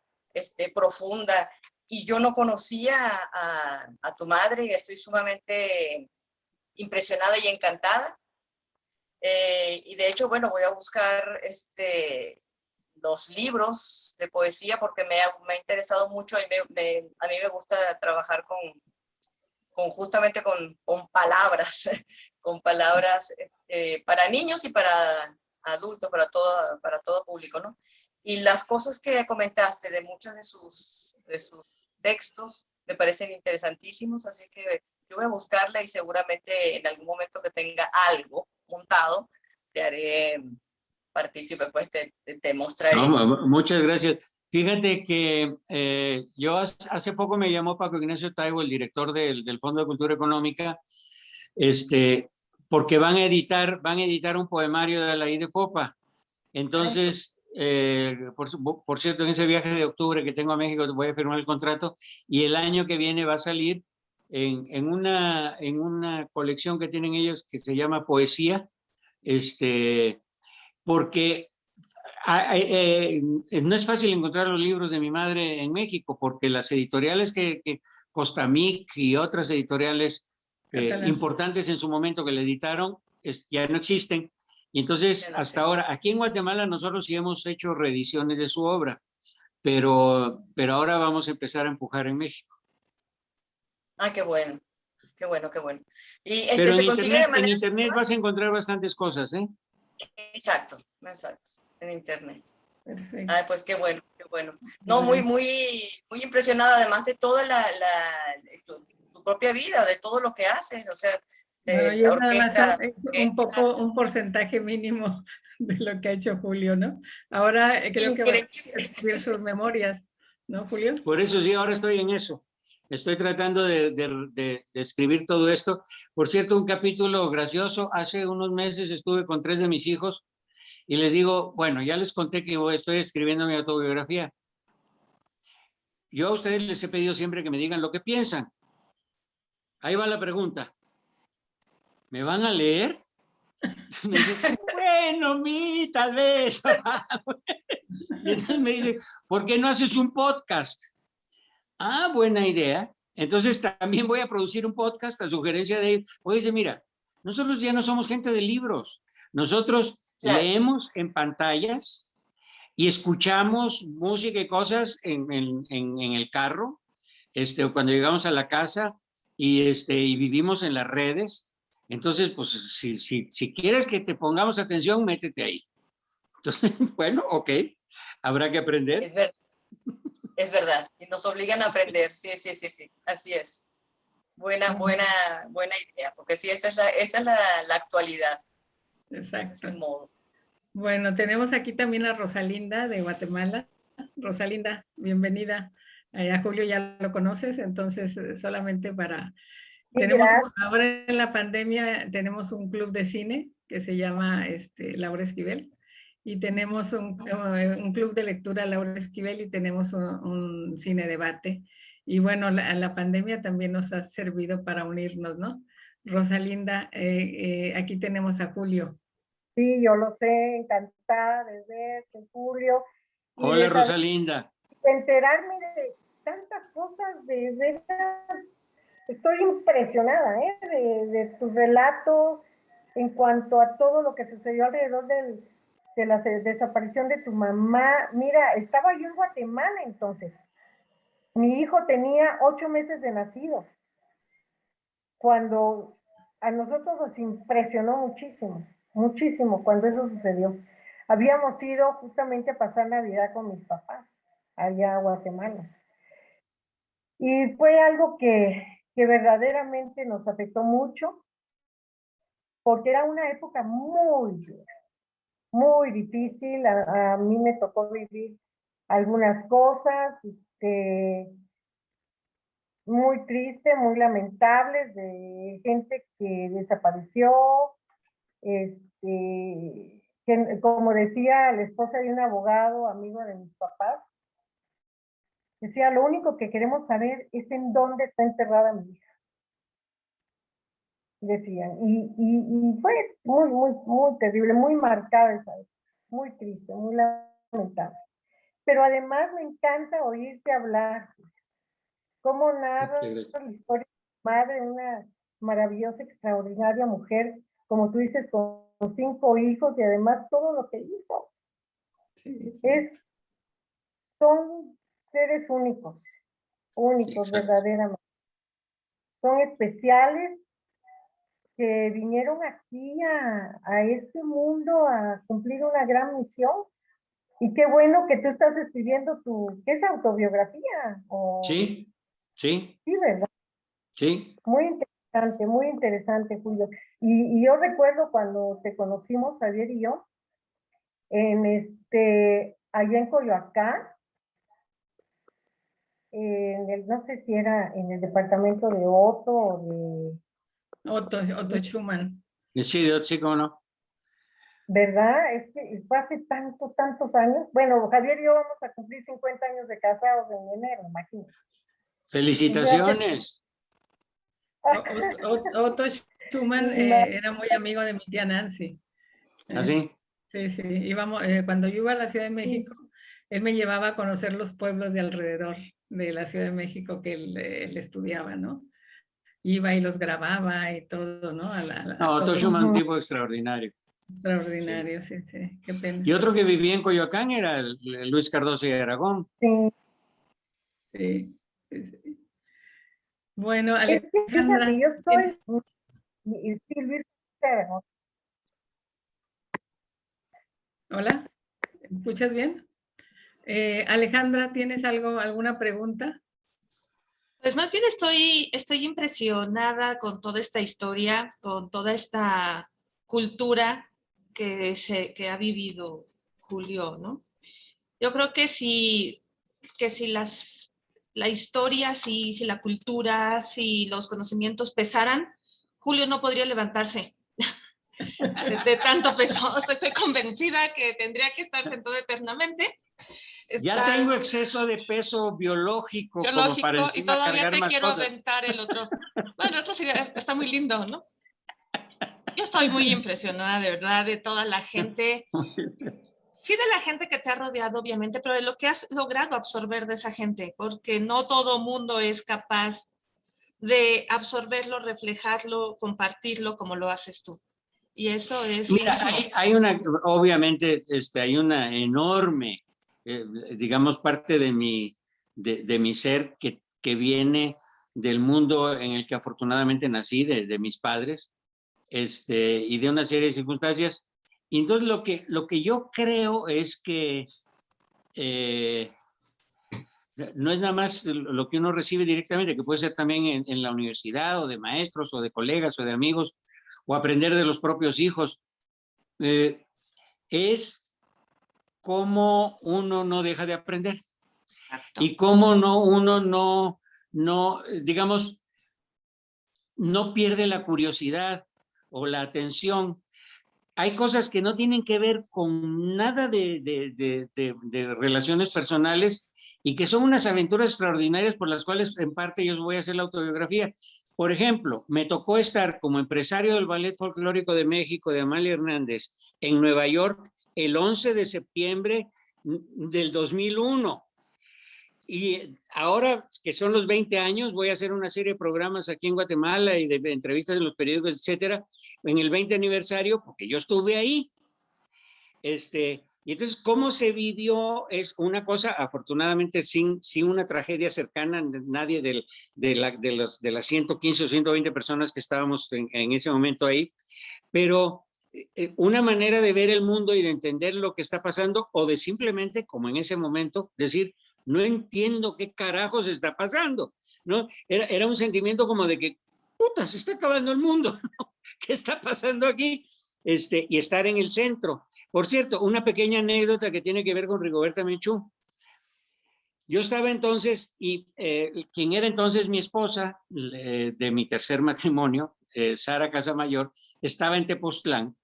profunda. Y yo no conocía a tu madre y estoy sumamente impresionada y encantada. Y de hecho, bueno, voy a buscar los libros de poesía porque me ha interesado mucho. A mí me gusta trabajar justamente con palabras, con palabras para niños y para adultos, para todo público, ¿no? Y las cosas que comentaste de muchos de sus textos me parecen interesantísimos, así que yo voy a buscarla y seguramente en algún momento que tenga algo montado, te haré partícipe, pues te mostraré. No, muchas gracias. Fíjate que yo hace poco me llamó Paco Ignacio Taibo, el director del Fondo de Cultura Económica, porque van a editar un poemario de Alaí de Popa. Entonces, por cierto, en ese viaje de octubre que tengo a México voy a firmar el contrato y el año que viene va a salir en una colección que tienen ellos que se llama Poesía, porque no es fácil encontrar los libros de mi madre en México, porque las editoriales que Costamic y otras editoriales importantes en su momento que le editaron ya no existen. Y entonces, hasta ahora, aquí en Guatemala nosotros sí hemos hecho reediciones de su obra, pero ahora vamos a empezar a empujar en México. Ah, qué bueno, qué bueno, qué bueno. Y pero en internet vas a encontrar bastantes cosas, ¿eh? Exacto, en internet. Perfecto. Ay, pues qué bueno, qué bueno. No, muy impresionada, además de toda tu propia vida, de todo lo que haces, o sea, la orquesta. Un porcentaje mínimo de lo que ha hecho Julio, ¿no? Ahora creo que va a escribir sus memorias, ¿no, Julio? Por eso sí, ahora estoy en eso. Estoy tratando de escribir todo esto. Por cierto, un capítulo gracioso. Hace unos meses estuve con 3 de mis hijos y les digo, bueno, ya les conté que estoy escribiendo mi autobiografía. Yo a ustedes les he pedido siempre que me digan lo que piensan. Ahí va la pregunta. ¿Me van a leer? Me dicen, bueno, tal vez, papá. Y entonces me dice, ¿por qué no haces un podcast? Ah, buena idea. Entonces también voy a producir un podcast a sugerencia de él. Oye, dice, mira, nosotros ya no somos gente de libros. Nosotros leemos en pantallas y escuchamos música y cosas en el carro, cuando llegamos a la casa y vivimos en las redes. Entonces, pues, si quieres que te pongamos atención, métete ahí. Entonces, bueno, ok, habrá que aprender. Es verdad, y nos obligan a aprender, sí, así es. Buena idea, porque sí, esa es la actualidad. Exacto. Ese es el modo. Bueno, tenemos aquí también a Rosalinda de Guatemala. Rosalinda, bienvenida. A Julio ya lo conoces, entonces solamente para... ahora en la pandemia tenemos un club de cine que se llama Laura Esquivel y tenemos un club de lectura Laura Esquivel y tenemos un cine debate. Y bueno, la pandemia también nos ha servido para unirnos, ¿no? Rosalinda, aquí tenemos a Julio. Sí, yo lo sé, encantada de verte, Julio. Hola, Rosalinda. Enterarme de tantas cosas, de veras, estoy impresionada de tu relato en cuanto a todo lo que sucedió alrededor de la desaparición de tu mamá. Mira, estaba yo en Guatemala entonces. Mi hijo tenía 8 meses de nacido, cuando a nosotros nos impresionó muchísimo, muchísimo cuando eso sucedió. Habíamos ido justamente a pasar Navidad con mis papás allá a Guatemala. Y fue algo que verdaderamente nos afectó mucho, porque era una época muy dura, muy difícil. A mí me tocó vivir algunas cosas, muy tristes, muy lamentables, de gente que desapareció, que, como decía la esposa de un abogado, amigo de mis papás, decía, lo único que queremos saber es en dónde está enterrada mi hija. Decían, y fue muy, muy, muy terrible, muy marcada esa vez, muy triste, muy lamentable. Pero además me encanta oírte hablar, cómo narras la historia de tu madre, una maravillosa, extraordinaria mujer, como tú dices, con 5 hijos y además todo lo que hizo. Sí. Son seres únicos, únicos, verdaderamente. Son especiales, que vinieron aquí a este mundo a cumplir una gran misión. Y qué bueno que tú estás escribiendo ¿qué es autobiografía? Sí, sí. Sí, ¿verdad? Sí. Muy interesante, Julio. Y yo recuerdo cuando te conocimos, Javier y yo, allá en Coyoacán, no sé si era en el departamento de Otto o de... Otto Schumann. Sí, cómo no. ¿Verdad? Es que fue hace tantos años. Bueno, Javier y yo vamos a cumplir 50 años de casados en enero, imagínate. Felicitaciones. Otto Schumann era muy amigo de mi tía Nancy. ¿Ah, sí? Sí, íbamos, cuando yo iba a la Ciudad de México, él me llevaba a conocer los pueblos de alrededor de la Ciudad de México que él estudiaba, ¿no? Iba y los grababa y todo, ¿no? Otto Schumann, un tipo extraordinario. Extraordinario, sí, qué pena. Y otro que vivía en Coyoacán era Luis Cardoso y Aragón. Sí. Bueno, Alejandra. Es que fíjate, yo estoy... Sí, Luis Cardoso. Hola, ¿me escuchas bien? Alejandra, ¿tienes alguna pregunta? Pues más bien estoy impresionada con toda esta historia, con toda esta cultura que ha vivido Julio, ¿no? Yo creo que si la historia, si la cultura, si los conocimientos pesaran, Julio no podría levantarse de tanto peso. Estoy convencida que tendría que estar sentado eternamente. Ya tengo exceso de peso biológico como para encima y todavía cargar te más quiero cosas. aventar el otro. Bueno, el otro sí está muy lindo, ¿no? Yo estoy muy impresionada, de verdad, de toda la gente. Sí, de la gente que te ha rodeado, obviamente, pero de lo que has logrado absorber de esa gente, porque no todo mundo es capaz de absorberlo, reflejarlo, compartirlo como lo haces tú. Y eso es... Mira, obviamente, hay una enorme, digamos, parte de mi ser que viene del mundo en el que afortunadamente nací, de mis padres, y de una serie de circunstancias. Y entonces lo que yo creo es que no es nada más lo que uno recibe directamente, que puede ser también en la universidad o de maestros o de colegas o de amigos o aprender de los propios hijos. Es cómo uno no deja de aprender. Exacto. Y cómo uno no, digamos, no pierde la curiosidad o la atención. Hay cosas que no tienen que ver con nada de relaciones personales y que son unas aventuras extraordinarias por las cuales en parte yo voy a hacer la autobiografía. Por ejemplo, me tocó estar como empresario del Ballet Folclórico de México de Amalia Hernández en Nueva York el 11 de septiembre del 2001. Y ahora que son los 20 años, voy a hacer una serie de programas aquí en Guatemala y de entrevistas en los periódicos, etcétera, en el 20 aniversario, porque yo estuve ahí. Y entonces, ¿cómo se vivió? Es una cosa, afortunadamente, sin una tragedia cercana, nadie de las 115 o 120 personas que estábamos en ese momento ahí, pero una manera de ver el mundo y de entender lo que está pasando, o de simplemente, como en ese momento, decir, no entiendo qué carajos está pasando, ¿no? Era un sentimiento como de que, puta, se está acabando el mundo, ¿no? ¿Qué está pasando aquí? Y estar en el centro. Por cierto, una pequeña anécdota que tiene que ver con Rigoberta Menchú. Yo estaba entonces, y quien era entonces mi esposa de mi tercer matrimonio, Sara Casamayor, estaba en Tepoztlán,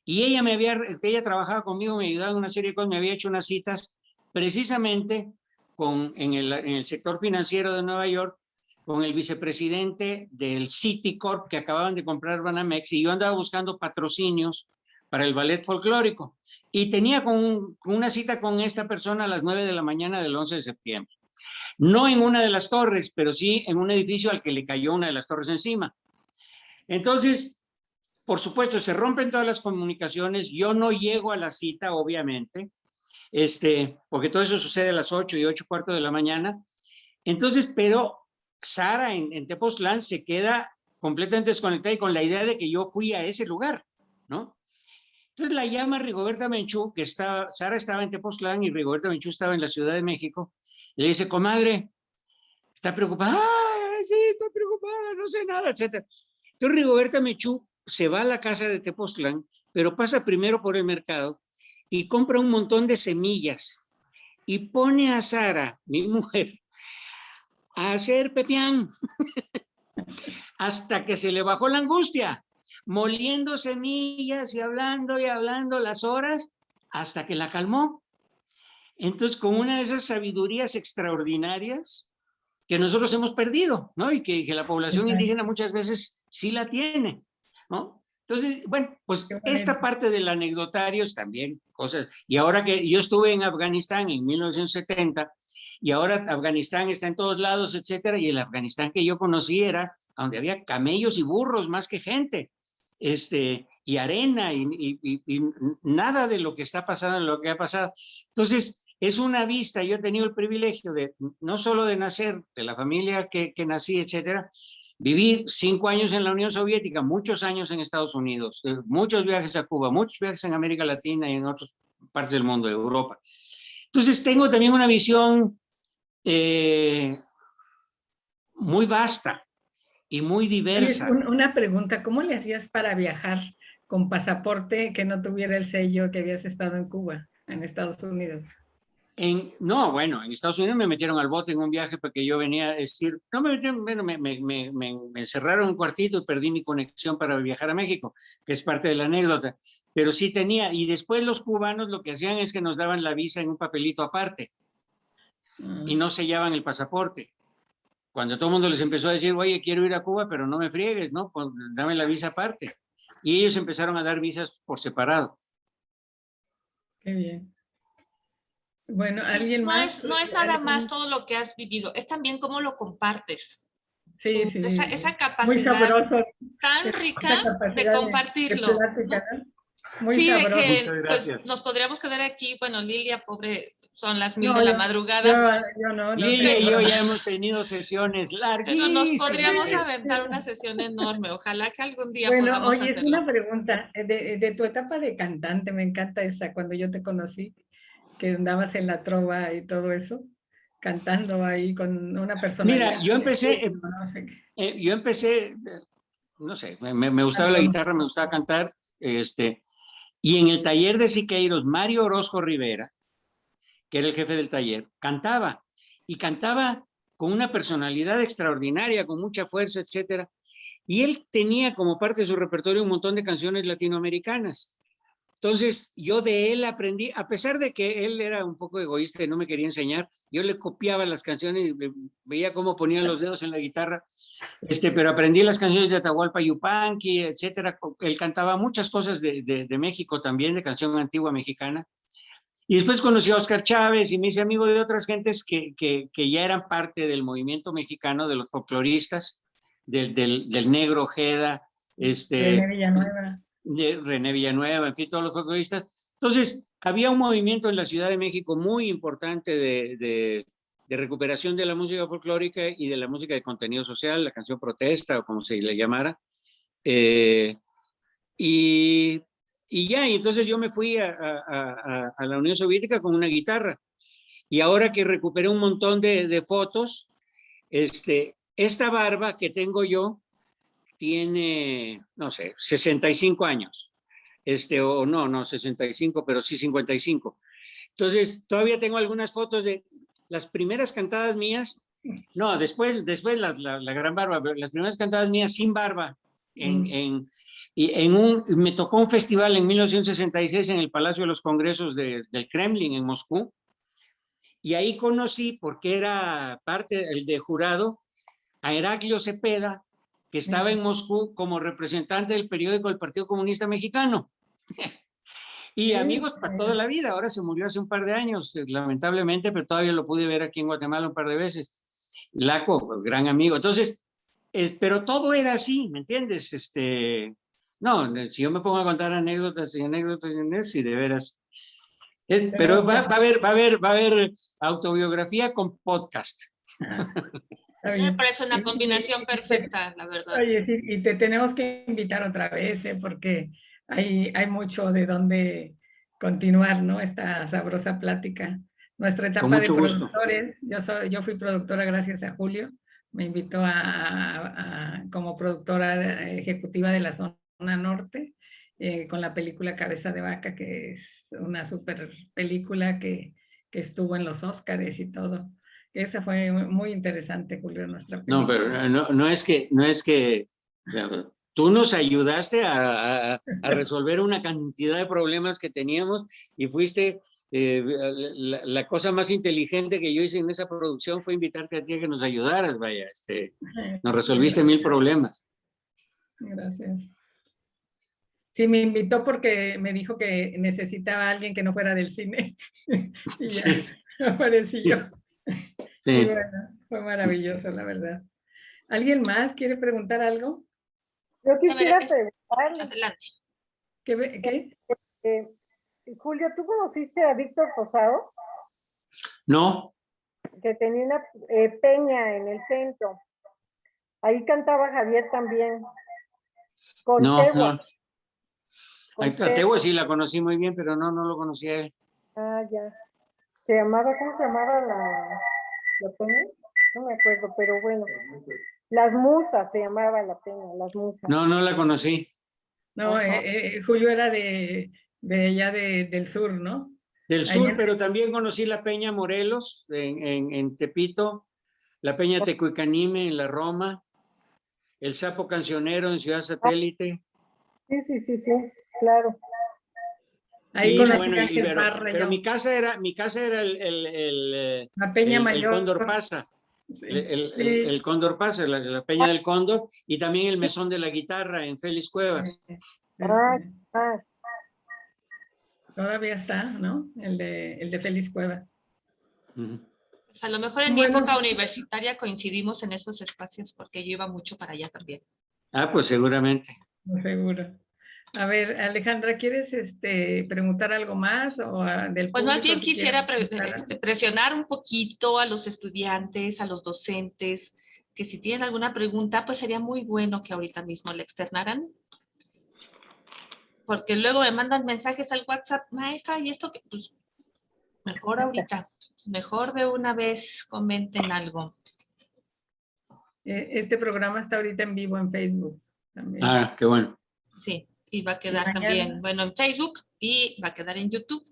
y ella trabajaba conmigo, me ayudaba en una serie de cosas, me había hecho unas citas precisamente en el sector financiero de Nueva York, con el vicepresidente del Citicorp que acababan de comprar Banamex, y yo andaba buscando patrocinios para el ballet folclórico, y tenía con una cita con esta persona a las 9 de la mañana del 11 de septiembre. No en una de las torres, pero sí en un edificio al que le cayó una de las torres encima. Entonces, por supuesto, se rompen todas las comunicaciones, yo no llego a la cita, obviamente, porque todo eso sucede a las 8 y 8:15 de la mañana. Entonces, pero Sara en Tepoztlán se queda completamente desconectada y con la idea de que yo fui a ese lugar, ¿no? Entonces la llama Rigoberta Menchú, Sara estaba en Tepoztlán y Rigoberta Menchú estaba en la Ciudad de México, y le dice, comadre, ¿está preocupada? ¡Ah, sí, estoy preocupada, no sé nada, etcétera! Entonces Rigoberta Menchú se va a la casa de Tepoztlán, pero pasa primero por el mercado y compra un montón de semillas y pone a Sara, mi mujer, a hacer pepián hasta que se le bajó la angustia, moliendo semillas y hablando las horas hasta que la calmó. Entonces, con una de esas sabidurías extraordinarias que nosotros hemos perdido, ¿no? Y que la población indígena muchas veces sí la tiene, ¿no? Entonces, bueno, pues esta parte del anecdotario es también cosas. Y ahora que yo estuve en Afganistán en 1970, y ahora Afganistán está en todos lados, etcétera, y el Afganistán que yo conocí era donde había camellos y burros más que gente, y arena, y nada de lo que está pasando, lo que ha pasado. Entonces, es una vista, yo he tenido el privilegio de, no solo de nacer, de la familia que nací, etcétera, viví 5 años en la Unión Soviética, muchos años en Estados Unidos, muchos viajes a Cuba, muchos viajes en América Latina y en otras partes del mundo, de Europa. Entonces, tengo también una visión muy vasta y muy diversa. Una pregunta, ¿cómo le hacías para viajar con pasaporte que no tuviera el sello que habías estado en Cuba, en Estados Unidos? No, bueno, en Estados Unidos me metieron al bote en un viaje porque yo venía a decir, no me metieron, bueno, me encerraron en un cuartito y perdí mi conexión para viajar a México, que es parte de la anécdota, pero sí tenía, y después los cubanos lo que hacían es que nos daban la visa en un papelito aparte y no sellaban el pasaporte. Cuando todo el mundo les empezó a decir, oye, quiero ir a Cuba, pero no me friegues, ¿no? Pues dame la visa aparte. Y ellos empezaron a dar visas por separado. Qué bien. Bueno, ¿alguien más? No es nada más todo lo que has vivido, es también cómo lo compartes. Sí, sí. Esa capacidad muy sabroso, tan rica de compartirlo. De plática, ¿no? Muy sí, sabroso. de que pues, nos podríamos quedar aquí, bueno, Lilia, pobre, son las 1000 de la madrugada. Yo no. Lilia y yo ya hemos tenido sesiones larguísimas. Pero nos podríamos aventar una sesión enorme, ojalá que algún día bueno, podamos hacerlo. Oye, es una pregunta, de tu etapa de cantante, me encanta esa, cuando yo te conocí, que andabas en la trova y todo eso, cantando ahí con una persona. Mira, yo empecé, no sé, me gustaba la guitarra, me gustaba cantar, y en el taller de Siqueiros, Mario Orozco Rivera, que era el jefe del taller, cantaba, y cantaba con una personalidad extraordinaria, con mucha fuerza, etcétera, y él tenía como parte de su repertorio un montón de canciones latinoamericanas. Entonces, yo de él aprendí, a pesar de que él era un poco egoísta y no me quería enseñar, yo le copiaba las canciones y veía cómo ponía los dedos en la guitarra, pero aprendí las canciones de Atahualpa Yupanqui, etcétera. Él cantaba muchas cosas de México también, de canción antigua mexicana. Y después conocí a Oscar Chávez y me hice amigo de otras gentes que ya eran parte del movimiento mexicano, de los folcloristas, del Negro Ojeda, René Villanueva. de René Villanueva, en fin, todos los folcloristas. Entonces, había un movimiento en la Ciudad de México muy importante de recuperación de la música folclórica y de la música de contenido social, la canción protesta o como se le llamara. Y ya, y entonces yo me fui a la Unión Soviética con una guitarra. Y ahora que recuperé un montón de fotos, esta barba que tengo yo tiene, no sé, 65 años. O no, 65, pero sí 55. Entonces, todavía tengo algunas fotos de las primeras cantadas mías. No, después la gran barba, pero las primeras cantadas mías sin barba. Me tocó un festival en 1966 en el Palacio de los Congresos del Kremlin en Moscú. Y ahí conocí, porque era parte de jurado, a Heraclio Cepeda, que estaba en Moscú como representante del periódico del Partido Comunista Mexicano. Y amigos para toda la vida. Ahora se murió hace un par de años, lamentablemente, pero todavía lo pude ver aquí en Guatemala un par de veces. Laco, gran amigo. Entonces, pero todo era así, ¿me entiendes? No, si yo me pongo a contar anécdotas y anécdotas, sí, de veras. Pero va a haber autobiografía con podcast. Me parece una combinación perfecta, la verdad. Oye, sí, y te tenemos que invitar otra vez, porque hay mucho de dónde continuar, ¿no? Esta sabrosa plática. Nuestra etapa de productores, yo fui productora gracias a Julio, me invitó como productora ejecutiva de la zona norte, con la película Cabeza de Vaca, que es una súper película que estuvo en los Óscares y todo. Esa fue muy interesante, Julio, nuestra película. No, pero no es que tú nos ayudaste a resolver una cantidad de problemas que teníamos y fuiste, la cosa más inteligente que yo hice en esa producción fue invitarte a ti a que nos ayudaras, vaya, nos resolviste 1000 problemas. Gracias. Sí, me invitó porque me dijo que necesitaba a alguien que no fuera del cine. Y ya sí. Aparecí yo. Sí. Y bueno, fue maravilloso, la verdad. ¿Alguien más quiere preguntar algo? Yo quisiera preguntar. Adelante. ¿Qué? Julio, ¿tú conociste a Víctor Posado? No. Que tenía una peña en el centro. Ahí cantaba Javier también. Con Tegua. A Tegua sí la conocí muy bien, pero no lo conocí a él. Ah, ya. ¿Cómo se llamaba la peña? No me acuerdo, pero bueno. Las Musas se llamaba la peña, Las Musas. No la conocí. No, Julio era de allá del sur, ¿no? Del sur, pero también conocí la Peña Morelos en Tepito, la Peña Tecuicanime en la Roma, el Sapo Cancionero en Ciudad Satélite. Sí, claro. Ahí pero mi casa era la Peña Mayor. El Cóndor Pasa. Sí. El Cóndor Pasa, la Peña del Cóndor, y también el Mesón de la Guitarra en Félix Cuevas. Todavía está, ¿no? El de Félix Cuevas. A lo mejor en mi época universitaria coincidimos en esos espacios porque yo iba mucho para allá también. Pues seguramente. Seguro. A ver, Alejandra, ¿quieres preguntar algo más? O del pues más bien quisiera presionar un poquito a los estudiantes, a los docentes, que si tienen alguna pregunta, pues sería muy bueno que ahorita mismo la externaran. Porque luego me mandan mensajes al WhatsApp, maestra, y esto que, pues, mejor ahorita, mejor de una vez comenten algo. Este programa está ahorita en vivo en Facebook también. Qué bueno. Sí, y va a quedar también, bueno, en Facebook y va a quedar en YouTube.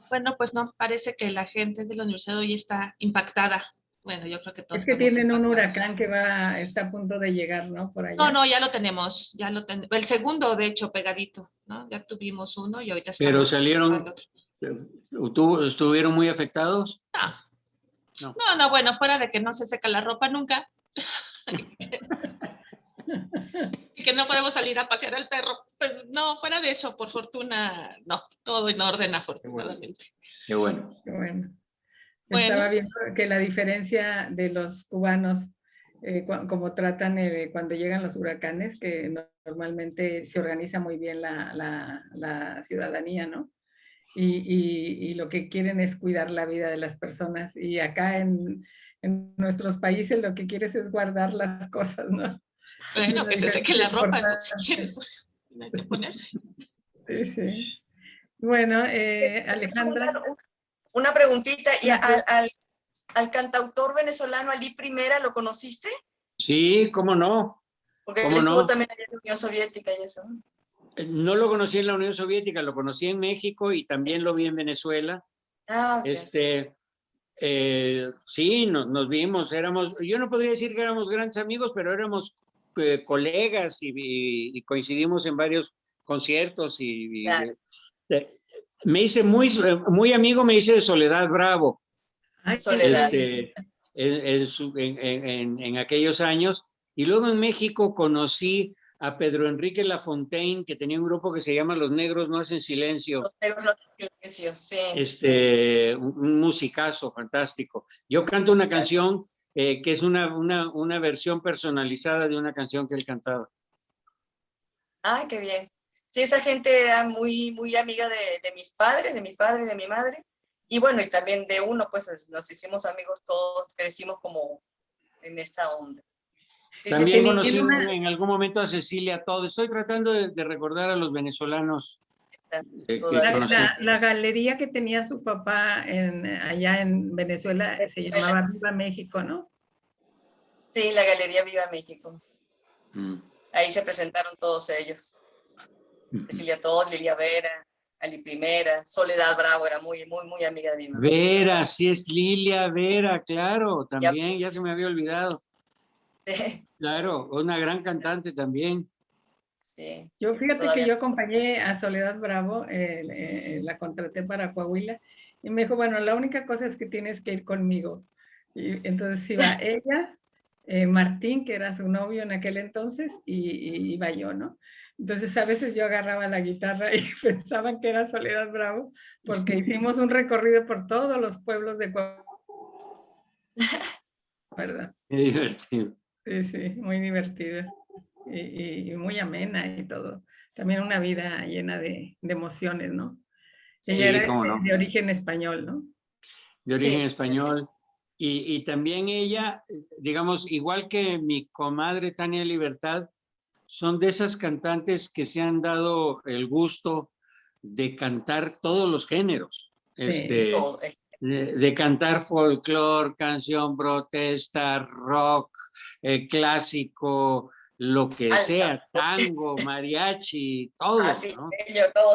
Bueno, pues no, parece que la gente de la universidad hoy está impactada bueno, yo creo que todos Es que estamos tienen un impactados. huracán que está a punto de llegar, ¿no? Por allá. No, no, ya lo tenemos, el segundo, de hecho, pegadito, ¿no? Ya tuvimos uno y ahorita Pero estamos al otro. ¿estuvieron muy afectados? No, No. no, bueno, fuera de que no se seca la ropa nunca. Y que no podemos salir a pasear al perro. Pues no, fuera de eso, por fortuna, no, todo en orden, afortunadamente. Qué bueno. Qué bueno. Bueno. Estaba viendo que la diferencia de los cubanos, como tratan cuando llegan los huracanes, que normalmente se organiza muy bien la ciudadanía, ¿no? Y lo que quieren es cuidar la vida de las personas. Y acá en nuestros países lo que quieres es guardar las cosas, ¿no? Bueno, que se seque la ropa, ¿no? ¿Quieres? Hay que ponerse. Sí, sí. Bueno, Alejandra. Una preguntita, ¿y al cantautor venezolano Ali Primera lo conociste? Sí, cómo no. Porque ¿Cómo él estuvo no? también allá en la Unión Soviética y eso. No lo conocí en la Unión Soviética, lo conocí en México y también lo vi en Venezuela. Ah, okay. Sí, nos vimos, yo no podría decir que éramos grandes amigos, pero éramos colegas y coincidimos en varios conciertos Claro. Me hice muy amigo, me hice de Soledad Bravo. Ay, Soledad. En aquellos años. Y luego en México conocí a Pedro Enrique Lafontaine, que tenía un grupo que se llama Los Negros No Hacen Silencio. Los Negros No Hacen Silencio, sí. Un musicazo fantástico. Yo canto una canción que es una versión personalizada de una canción que él cantaba. Ay, qué bien. Sí, esa gente era muy, muy amiga de mis padres, de mi padre y de mi madre. Y bueno, y también de uno, pues nos hicimos amigos todos, crecimos como en esta onda. Sí, también sí, conocí en algún momento a Cecilia Todd. Estoy tratando de recordar a los venezolanos que conocí. La galería que tenía su papá allá en Venezuela se llamaba Viva México, ¿no? Sí, la Galería Viva México. Ahí se presentaron todos ellos. Cecilia Todd, Lilia Vera, Ali Primera, Soledad Bravo era muy, muy, muy amiga de mi mamá. Vera, sí es Lilia Vera, claro, también, ya se me había olvidado. Sí. Claro, una gran cantante también. Sí. Yo fíjate que yo acompañé a Soledad Bravo, la contraté para Coahuila, y me dijo, bueno, la única cosa es que tienes que ir conmigo. Y entonces iba ella, Martín, que era su novio en aquel entonces, y iba yo, ¿no? Entonces a veces yo agarraba la guitarra y pensaban que era Soledad Bravo, porque hicimos un recorrido por todos los pueblos de Coahuila. ¿Verdad? Qué divertido. Sí, sí, muy divertida y muy amena y todo. También una vida llena de emociones, ¿no? Sí, Ella era cómo no. de origen español, ¿no? De origen español. Y también ella, digamos, igual que mi comadre Tania Libertad, son de esas cantantes que se han dado el gusto de cantar todos los géneros. De cantar folclore, canción protesta, rock, clásico, lo que sea, tango, mariachi, todo, sí, ¿no?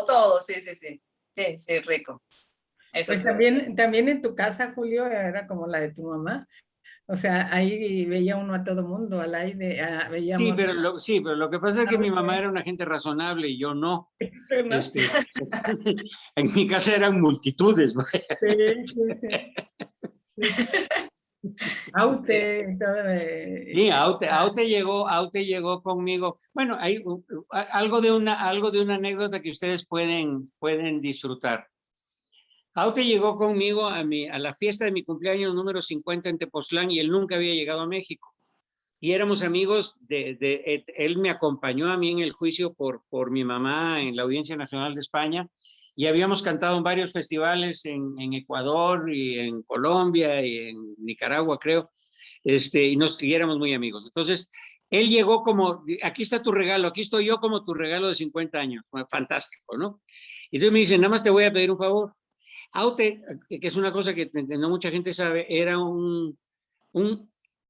Todo, sí, sí, sí. Sí, sí, rico. Eso pues también en tu casa, Julio, era como la de tu mamá. O sea, ahí veía uno a todo mundo, al aire, veíamos... Sí, pero lo que pasa es que mi mamá era una gente razonable y yo no. ¿No? En mi casa eran multitudes. Sí. Aute, sí, Aute llegó conmigo. Bueno, hay algo de una anécdota que ustedes pueden disfrutar. Aute llegó conmigo a la fiesta de mi cumpleaños número 50 en Tepoztlán y él nunca había llegado a México. Y éramos amigos él me acompañó a mí en el juicio por mi mamá en la Audiencia Nacional de España y habíamos cantado en varios festivales en Ecuador y en Colombia y en Nicaragua, creo, y éramos muy amigos. Entonces, él llegó como, aquí está tu regalo, aquí estoy yo como tu regalo de 50 años, fantástico, ¿no? Y entonces me dice, nada más te voy a pedir un favor. Aute, que es una cosa que no mucha gente sabe, era un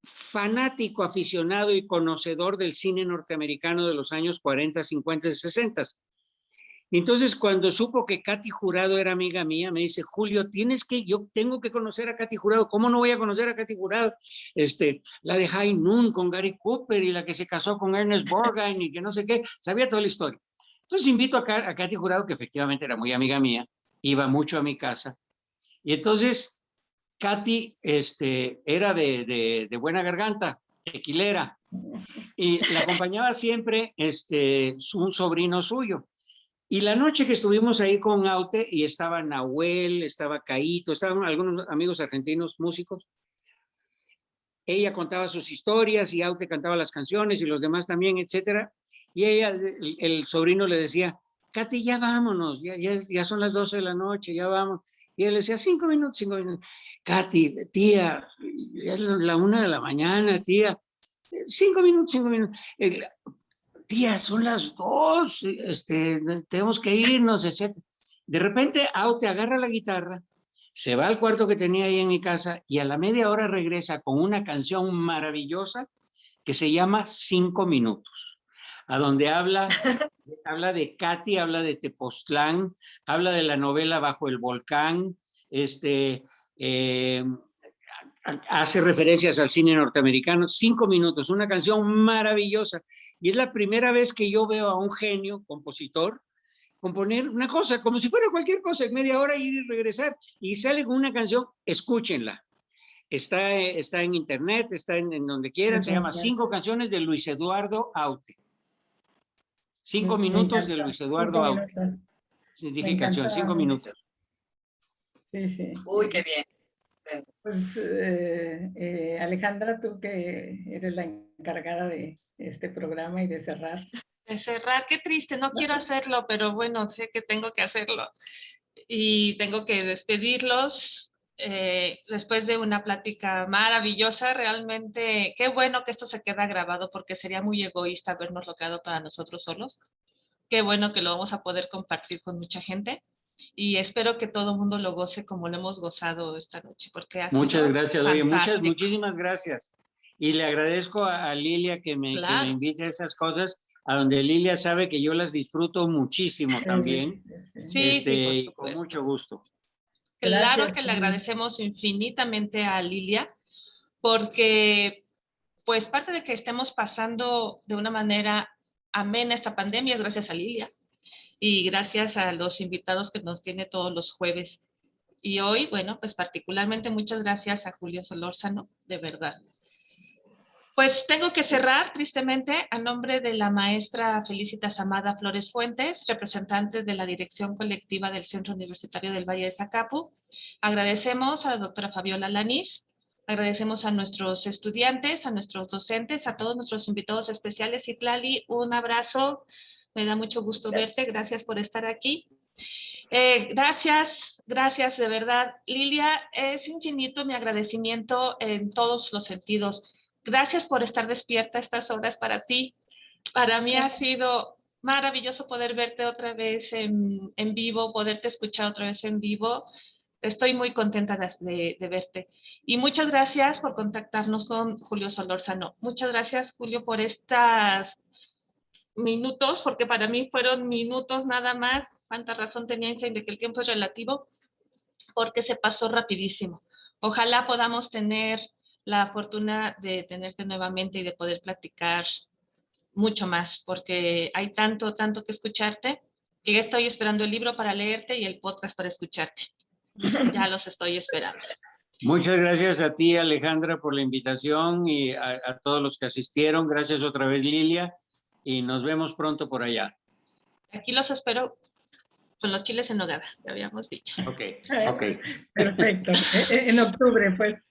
fanático, aficionado y conocedor del cine norteamericano de los años 40, 50 y 60. Entonces, cuando supo que Katy Jurado era amiga mía, me dice, Julio, yo tengo que conocer a Katy Jurado. ¿Cómo no voy a conocer a Katy Jurado? La de High Noon con Gary Cooper y la que se casó con Ernest Borgnine y que no sé qué. Sabía toda la historia. Entonces invito a Katy Jurado, que efectivamente era muy amiga mía, iba mucho a mi casa. Y entonces Katy era de buena garganta, tequilera, y la acompañaba siempre un sobrino suyo. Y la noche que estuvimos ahí con Aute, y estaba Nahuel, estaba Caíto, estaban algunos amigos argentinos músicos, ella contaba sus historias y Aute cantaba las canciones y los demás también, etcétera. Y el sobrino le decía, Katy, ya vámonos, ya son las 12 de la noche, ya vamos. Y él decía, 5 minutos, 5 minutos. Katy, tía, es la 1 de la mañana, tía. 5 minutos, 5 minutos. Tía, son las 2, tenemos que irnos, etc. De repente, Aute agarra la guitarra, se va al cuarto que tenía ahí en mi casa y a la media hora regresa con una canción maravillosa que se llama 5 minutos, a donde habla de Katy, habla de Tepoztlán, habla de la novela Bajo el Volcán, hace referencias al cine norteamericano. 5 minutos, una canción maravillosa. Y es la primera vez que yo veo a un genio, compositor, componer una cosa, como si fuera cualquier cosa, en media hora ir y regresar, y sale con una canción, escúchenla. Está en internet, está en donde quieran, se llama 5 canciones de Luis Eduardo Aute. 5 minutos de Luis Eduardo Aute. Sí, dije canción, 5 minutos. Sí, sí. Uy, qué bien. Pues Alejandra, tú que eres la encargada de este programa y de cerrar. De cerrar, qué triste, no quiero hacerlo, pero bueno, sé que tengo que hacerlo. Y tengo que despedirlos después de una plática maravillosa. Realmente, qué bueno que esto se queda grabado porque sería muy egoísta habernos lo quedado para nosotros solos. Qué bueno que lo vamos a poder compartir con mucha gente. Y espero que todo el mundo lo goce como lo hemos gozado esta noche, porque ha Muchas sido gracias, oye, fantástico. muchísimas gracias. Y le agradezco a Lilia que me invite a esas cosas, a donde Lilia sabe que yo las disfruto muchísimo también. Sí, sí, por supuesto. Con mucho gusto. Claro Gracias, que le agradecemos infinitamente a Lilia, porque pues parte de que estemos pasando de una manera amena esta pandemia es gracias a Lilia y gracias a los invitados que nos tiene todos los jueves. Y hoy, bueno, pues particularmente muchas gracias a Julio Solórzano, de verdad. Pues tengo que cerrar tristemente a nombre de la maestra Felicitas Amada Flores Fuentes, representante de la dirección colectiva del Centro Universitario del Valle de Zacapu. Agradecemos a la doctora Fabiola Lanís, agradecemos a nuestros estudiantes, a nuestros docentes, a todos nuestros invitados especiales. Citlali, un abrazo, me da mucho gusto verte, gracias por estar aquí. Gracias de verdad. Lilia, es infinito mi agradecimiento en todos los sentidos. Gracias por estar despierta a estas horas para ti. Para mí ha sido maravilloso poder verte otra vez en vivo, poderte escuchar otra vez en vivo. Estoy muy contenta de verte. Y muchas gracias por contactarnos con Julio Solórzano. Muchas gracias, Julio, por estos minutos, porque para mí fueron minutos nada más. Cuánta razón tenía Einstein de que el tiempo es relativo, porque se pasó rapidísimo. Ojalá podamos tener la fortuna de tenerte nuevamente y de poder platicar mucho más, porque hay tanto que escucharte, que ya estoy esperando el libro para leerte y el podcast para escucharte. Ya los estoy esperando. Muchas gracias a ti, Alejandra, por la invitación y a todos los que asistieron. Gracias otra vez, Lilia, y nos vemos pronto por allá. Aquí los espero con los chiles en nogada, ya habíamos dicho. Ok. Perfecto. En octubre, pues.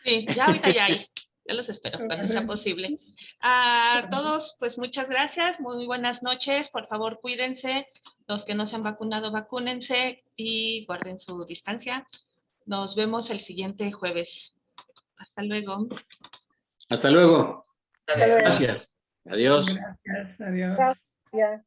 Sí, ya ahorita ya hay. Ya los espero cuando sea posible. A todos, pues muchas gracias. Muy buenas noches. Por favor, cuídense. Los que no se han vacunado, vacúnense y guarden su distancia. Nos vemos el siguiente jueves. Hasta luego. Hasta luego. Hasta luego. Gracias. Adiós. Gracias. Adiós. Gracias.